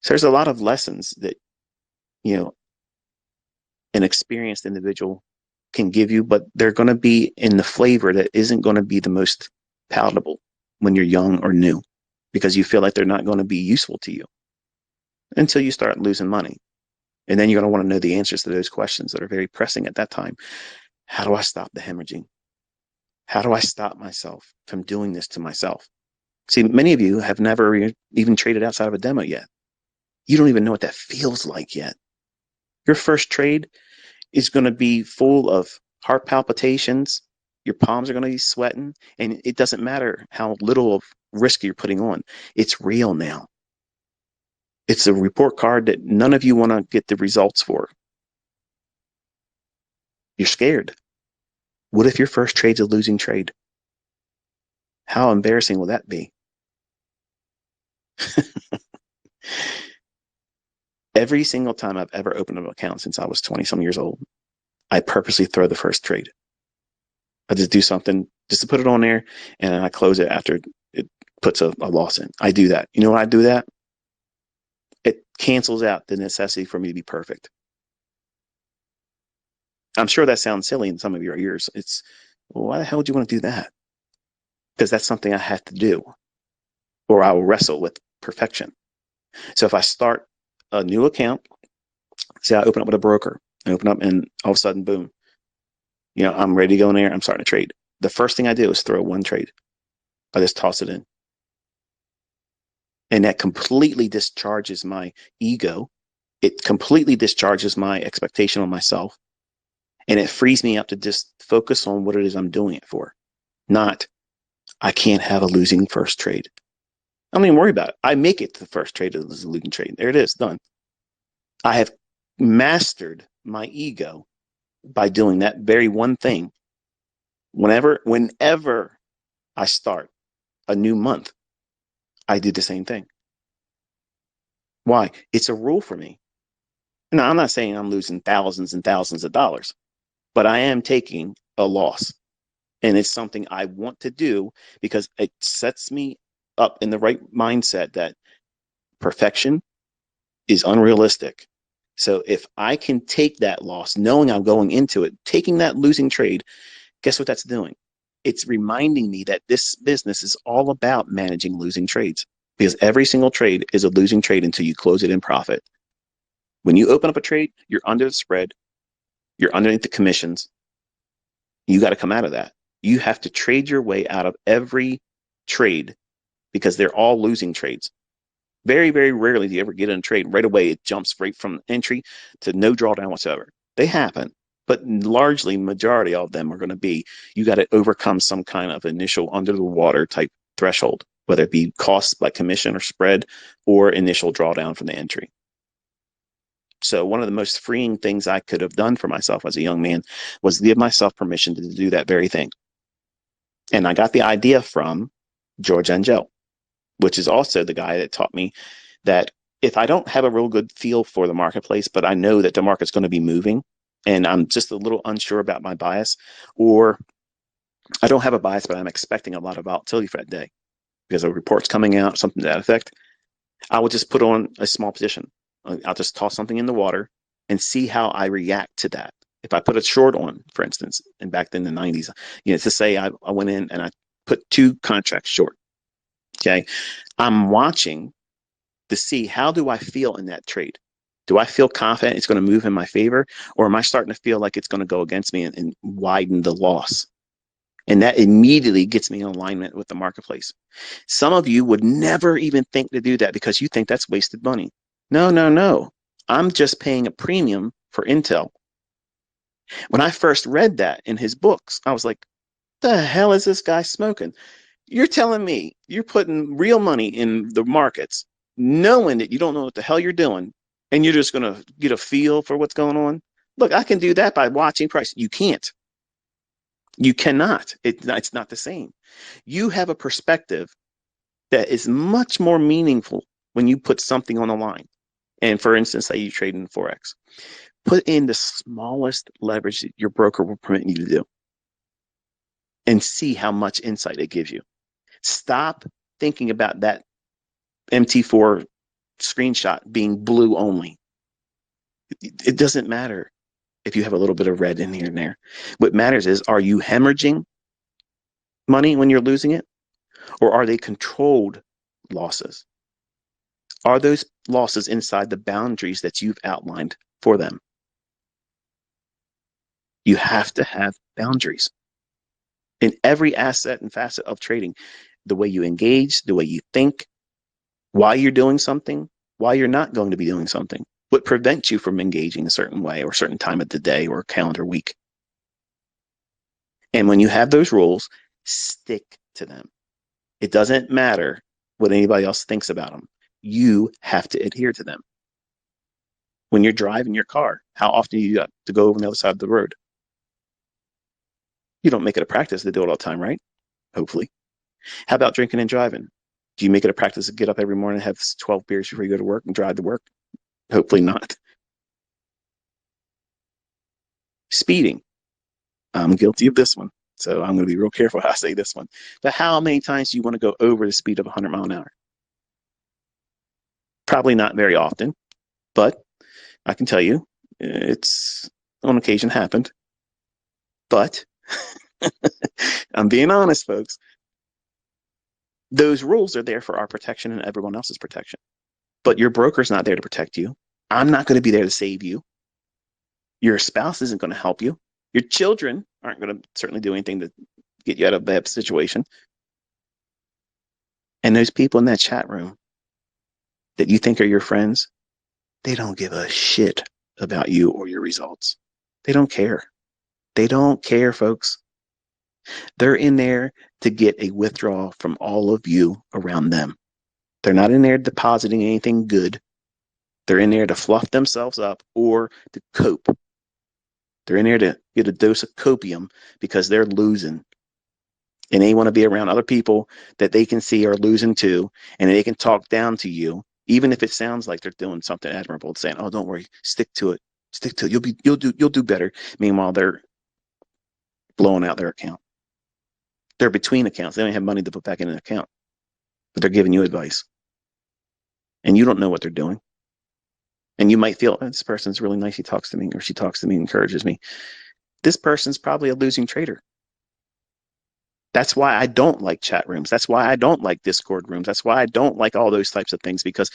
So there's a lot of lessons that, an experienced individual can give you, but they're going to be in the flavor that isn't going to be the most palatable when you're young or new, because you feel like they're not going to be useful to you until you start losing money. And then you're going to want to know the answers to those questions that are very pressing at that time. How do I stop the hemorrhaging? How do I stop myself from doing this to myself? See, many of you have never even traded outside of a demo yet. You don't even know what that feels like yet. Your first trade is going to be full of heart palpitations. Your palms are going to be sweating, and it doesn't matter how little of risk you're putting on. It's real now. It's a report card that none of you want to get the results for. You're scared. What if your first trade's a losing trade? How embarrassing will that be? Every single time I've ever opened an account since I was 20-some years old, I purposely throw the first trade. I just do something just to put it on there, and I close it after it puts a loss in. I do that. You know why I do that? It cancels out the necessity for me to be perfect. I'm sure that sounds silly in some of your ears. It's, well, why the hell would you want to do that? Because that's something I have to do, or I will wrestle with perfection. So if I start a new account, say I open up with a broker, I open up and all of a sudden, boom, I'm ready to go in there. I'm starting to trade. The first thing I do is throw one trade. I just toss it in. And that completely discharges my ego. It completely discharges my expectation on myself. And it frees me up to just focus on what it is I'm doing it for. Not, I can't have a losing first trade. I don't even worry about it. I make it to the first trade as a losing trade. There it is, done. I have mastered my ego by doing that very one thing. Whenever I start a new month, I do the same thing. Why? It's a rule for me. Now, I'm not saying I'm losing thousands and thousands of dollars, but I am taking a loss. And it's something I want to do because it sets me up in the right mindset that perfection is unrealistic. So if I can take that loss, knowing I'm going into it, taking that losing trade, guess what that's doing? It's reminding me that this business is all about managing losing trades, because every single trade is a losing trade until you close it in profit. When you open up a trade, you're under the spread, you're underneath the commissions. You got to come out of that. You have to trade your way out of every trade because they're all losing trades. Very, very rarely do you ever get in a trade right away. It jumps right from entry to no drawdown whatsoever. They happen, but largely, majority of them are going to be you got to overcome some kind of initial under the water type threshold, whether it be cost by commission or spread or initial drawdown from the entry. So one of the most freeing things I could have done for myself as a young man was give myself permission to do that very thing. And I got the idea from George Angel, which is also the guy that taught me that if I don't have a real good feel for the marketplace, but I know that the market's going to be moving and I'm just a little unsure about my bias, or I don't have a bias, but I'm expecting a lot of volatility for that day because a report's coming out, something to that effect, I will just put on a small position. I'll just toss something in the water and see how I react to that. If I put a short on, for instance, and back in the 90s, to say I went in and I put 2 contracts short. Okay. I'm watching to see how do I feel in that trade? Do I feel confident it's going to move in my favor? Or am I starting to feel like it's going to go against me and widen the loss? And that immediately gets me in alignment with the marketplace. Some of you would never even think to do that because you think that's wasted money. No, no, no. I'm just paying a premium for Intel. When I first read that in his books, I was like, the hell is this guy smoking? You're telling me you're putting real money in the markets, knowing that you don't know what the hell you're doing, and you're just going to get a feel for what's going on? Look, I can do that by watching price. You can't. You cannot. It's not the same. You have a perspective that is much more meaningful when you put something on the line. And for instance, say you trade in Forex, put in the smallest leverage that your broker will permit you to do and see how much insight it gives you. Stop thinking about that MT4 screenshot being blue only. It doesn't matter if you have a little bit of red in here and there. What matters is, are you hemorrhaging money when you're losing it? Or are they controlled losses? Are those losses inside the boundaries that you've outlined for them? You have to have boundaries in every asset and facet of trading. The way you engage, the way you think, why you're doing something, why you're not going to be doing something, what prevents you from engaging a certain way or a certain time of the day or calendar week. And when you have those rules, stick to them. It doesn't matter what anybody else thinks about them. You have to adhere to them. When you're driving your car, how often do you got to go over on the other side of the road? You don't make it a practice to do it all the time, right? Hopefully. How about drinking and driving? Do you make it a practice to get up every morning, have 12 beers before you go to work and drive to work? Hopefully not. Speeding. I'm guilty of this one. So I'm going to be real careful how I say this one. But how many times do you want to go over the speed of 100 miles an hour? Probably not very often, but I can tell you it's on occasion happened. But I'm being honest, folks. Those rules are there for our protection and everyone else's protection. But your broker's not there to protect you. I'm not going to be there to save you. Your spouse isn't going to help you. Your children aren't going to certainly do anything to get you out of a bad situation. And those people in that chat room that you think are your friends, they don't give a shit about you or your results. They don't care. They don't care, folks. They're in there to get a withdrawal from all of you around them. They're not in there depositing anything good. They're in there to fluff themselves up or to cope. They're in there to get a dose of copium because they're losing. And they want to be around other people that they can see are losing too. And they can talk down to you, even if it sounds like they're doing something admirable, saying, oh, don't worry, stick to it. Stick to it. You'll do better. Meanwhile, they're blowing out their account. They're between accounts. They don't have money to put back in an account, but they're giving you advice, and you don't know what they're doing. And you might feel, oh, this person's really nice. He talks to me, or she talks to me, encourages me. This person's probably a losing trader. That's why I don't like chat rooms. That's why I don't like Discord rooms. That's why I don't like all those types of things, because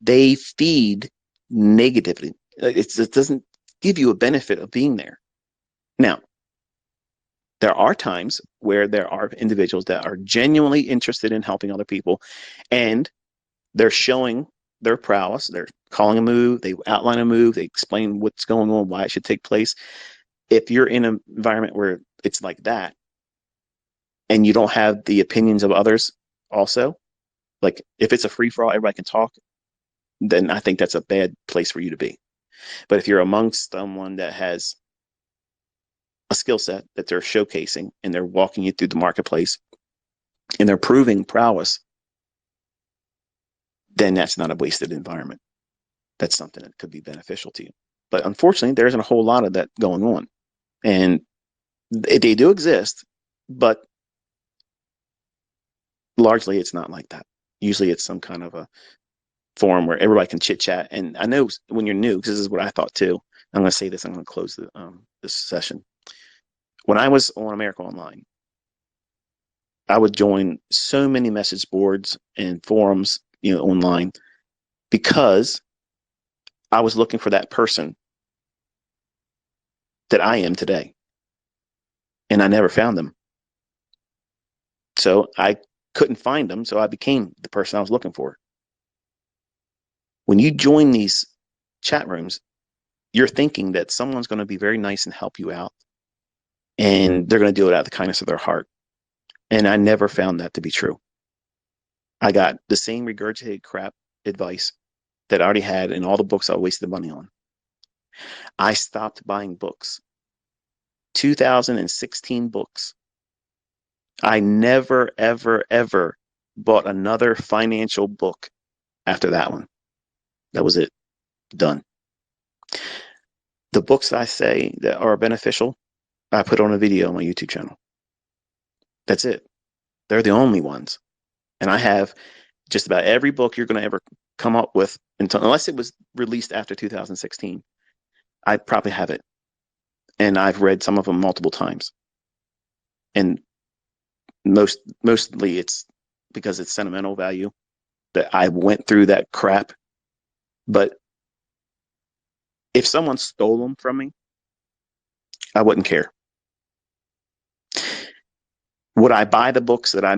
they feed negativity. It doesn't give you a benefit of being there. Now, there are times where there are individuals that are genuinely interested in helping other people, and they're showing their prowess. They're calling a move, they outline a move, they explain what's going on, why it should take place. If you're in an environment where it's like that, and you don't have the opinions of others also, like if it's a free-for-all, everybody can talk, then I think that's a bad place for you to be. But if you're amongst someone that has a skill set that they're showcasing, and they're walking you through the marketplace, and they're proving prowess, then that's not a wasted environment. That's something that could be beneficial to you. But unfortunately, there isn't a whole lot of that going on. And they do exist, but largely it's not like that. Usually it's some kind of a forum where everybody can chit chat. And I know when you're new, because this is what I thought too. I'm going to say this. I'm going to close this session. When I was on America Online, I would join so many message boards and forums, online, because I was looking for that person that I am today, and I never found them. So I couldn't find them, so I became the person I was looking for. When you join these chat rooms, you're thinking that someone's going to be very nice and help you out, and they're going to do it out of the kindness of their heart. And I never found that to be true. I got the same regurgitated crap advice that I already had in all the books I wasted money on. I stopped buying books. 2016 books. I never, ever, ever bought another financial book after that one. That was it. Done. The books that I say that are beneficial, I put on a video on my YouTube channel. That's it. They're the only ones. And I have just about every book you're going to ever come up with, unless it was released after 2016. I probably have it. And I've read some of them multiple times. And mostly it's because it's sentimental value that I went through that crap. But if someone stole them from me, I wouldn't care. Would I buy the books that I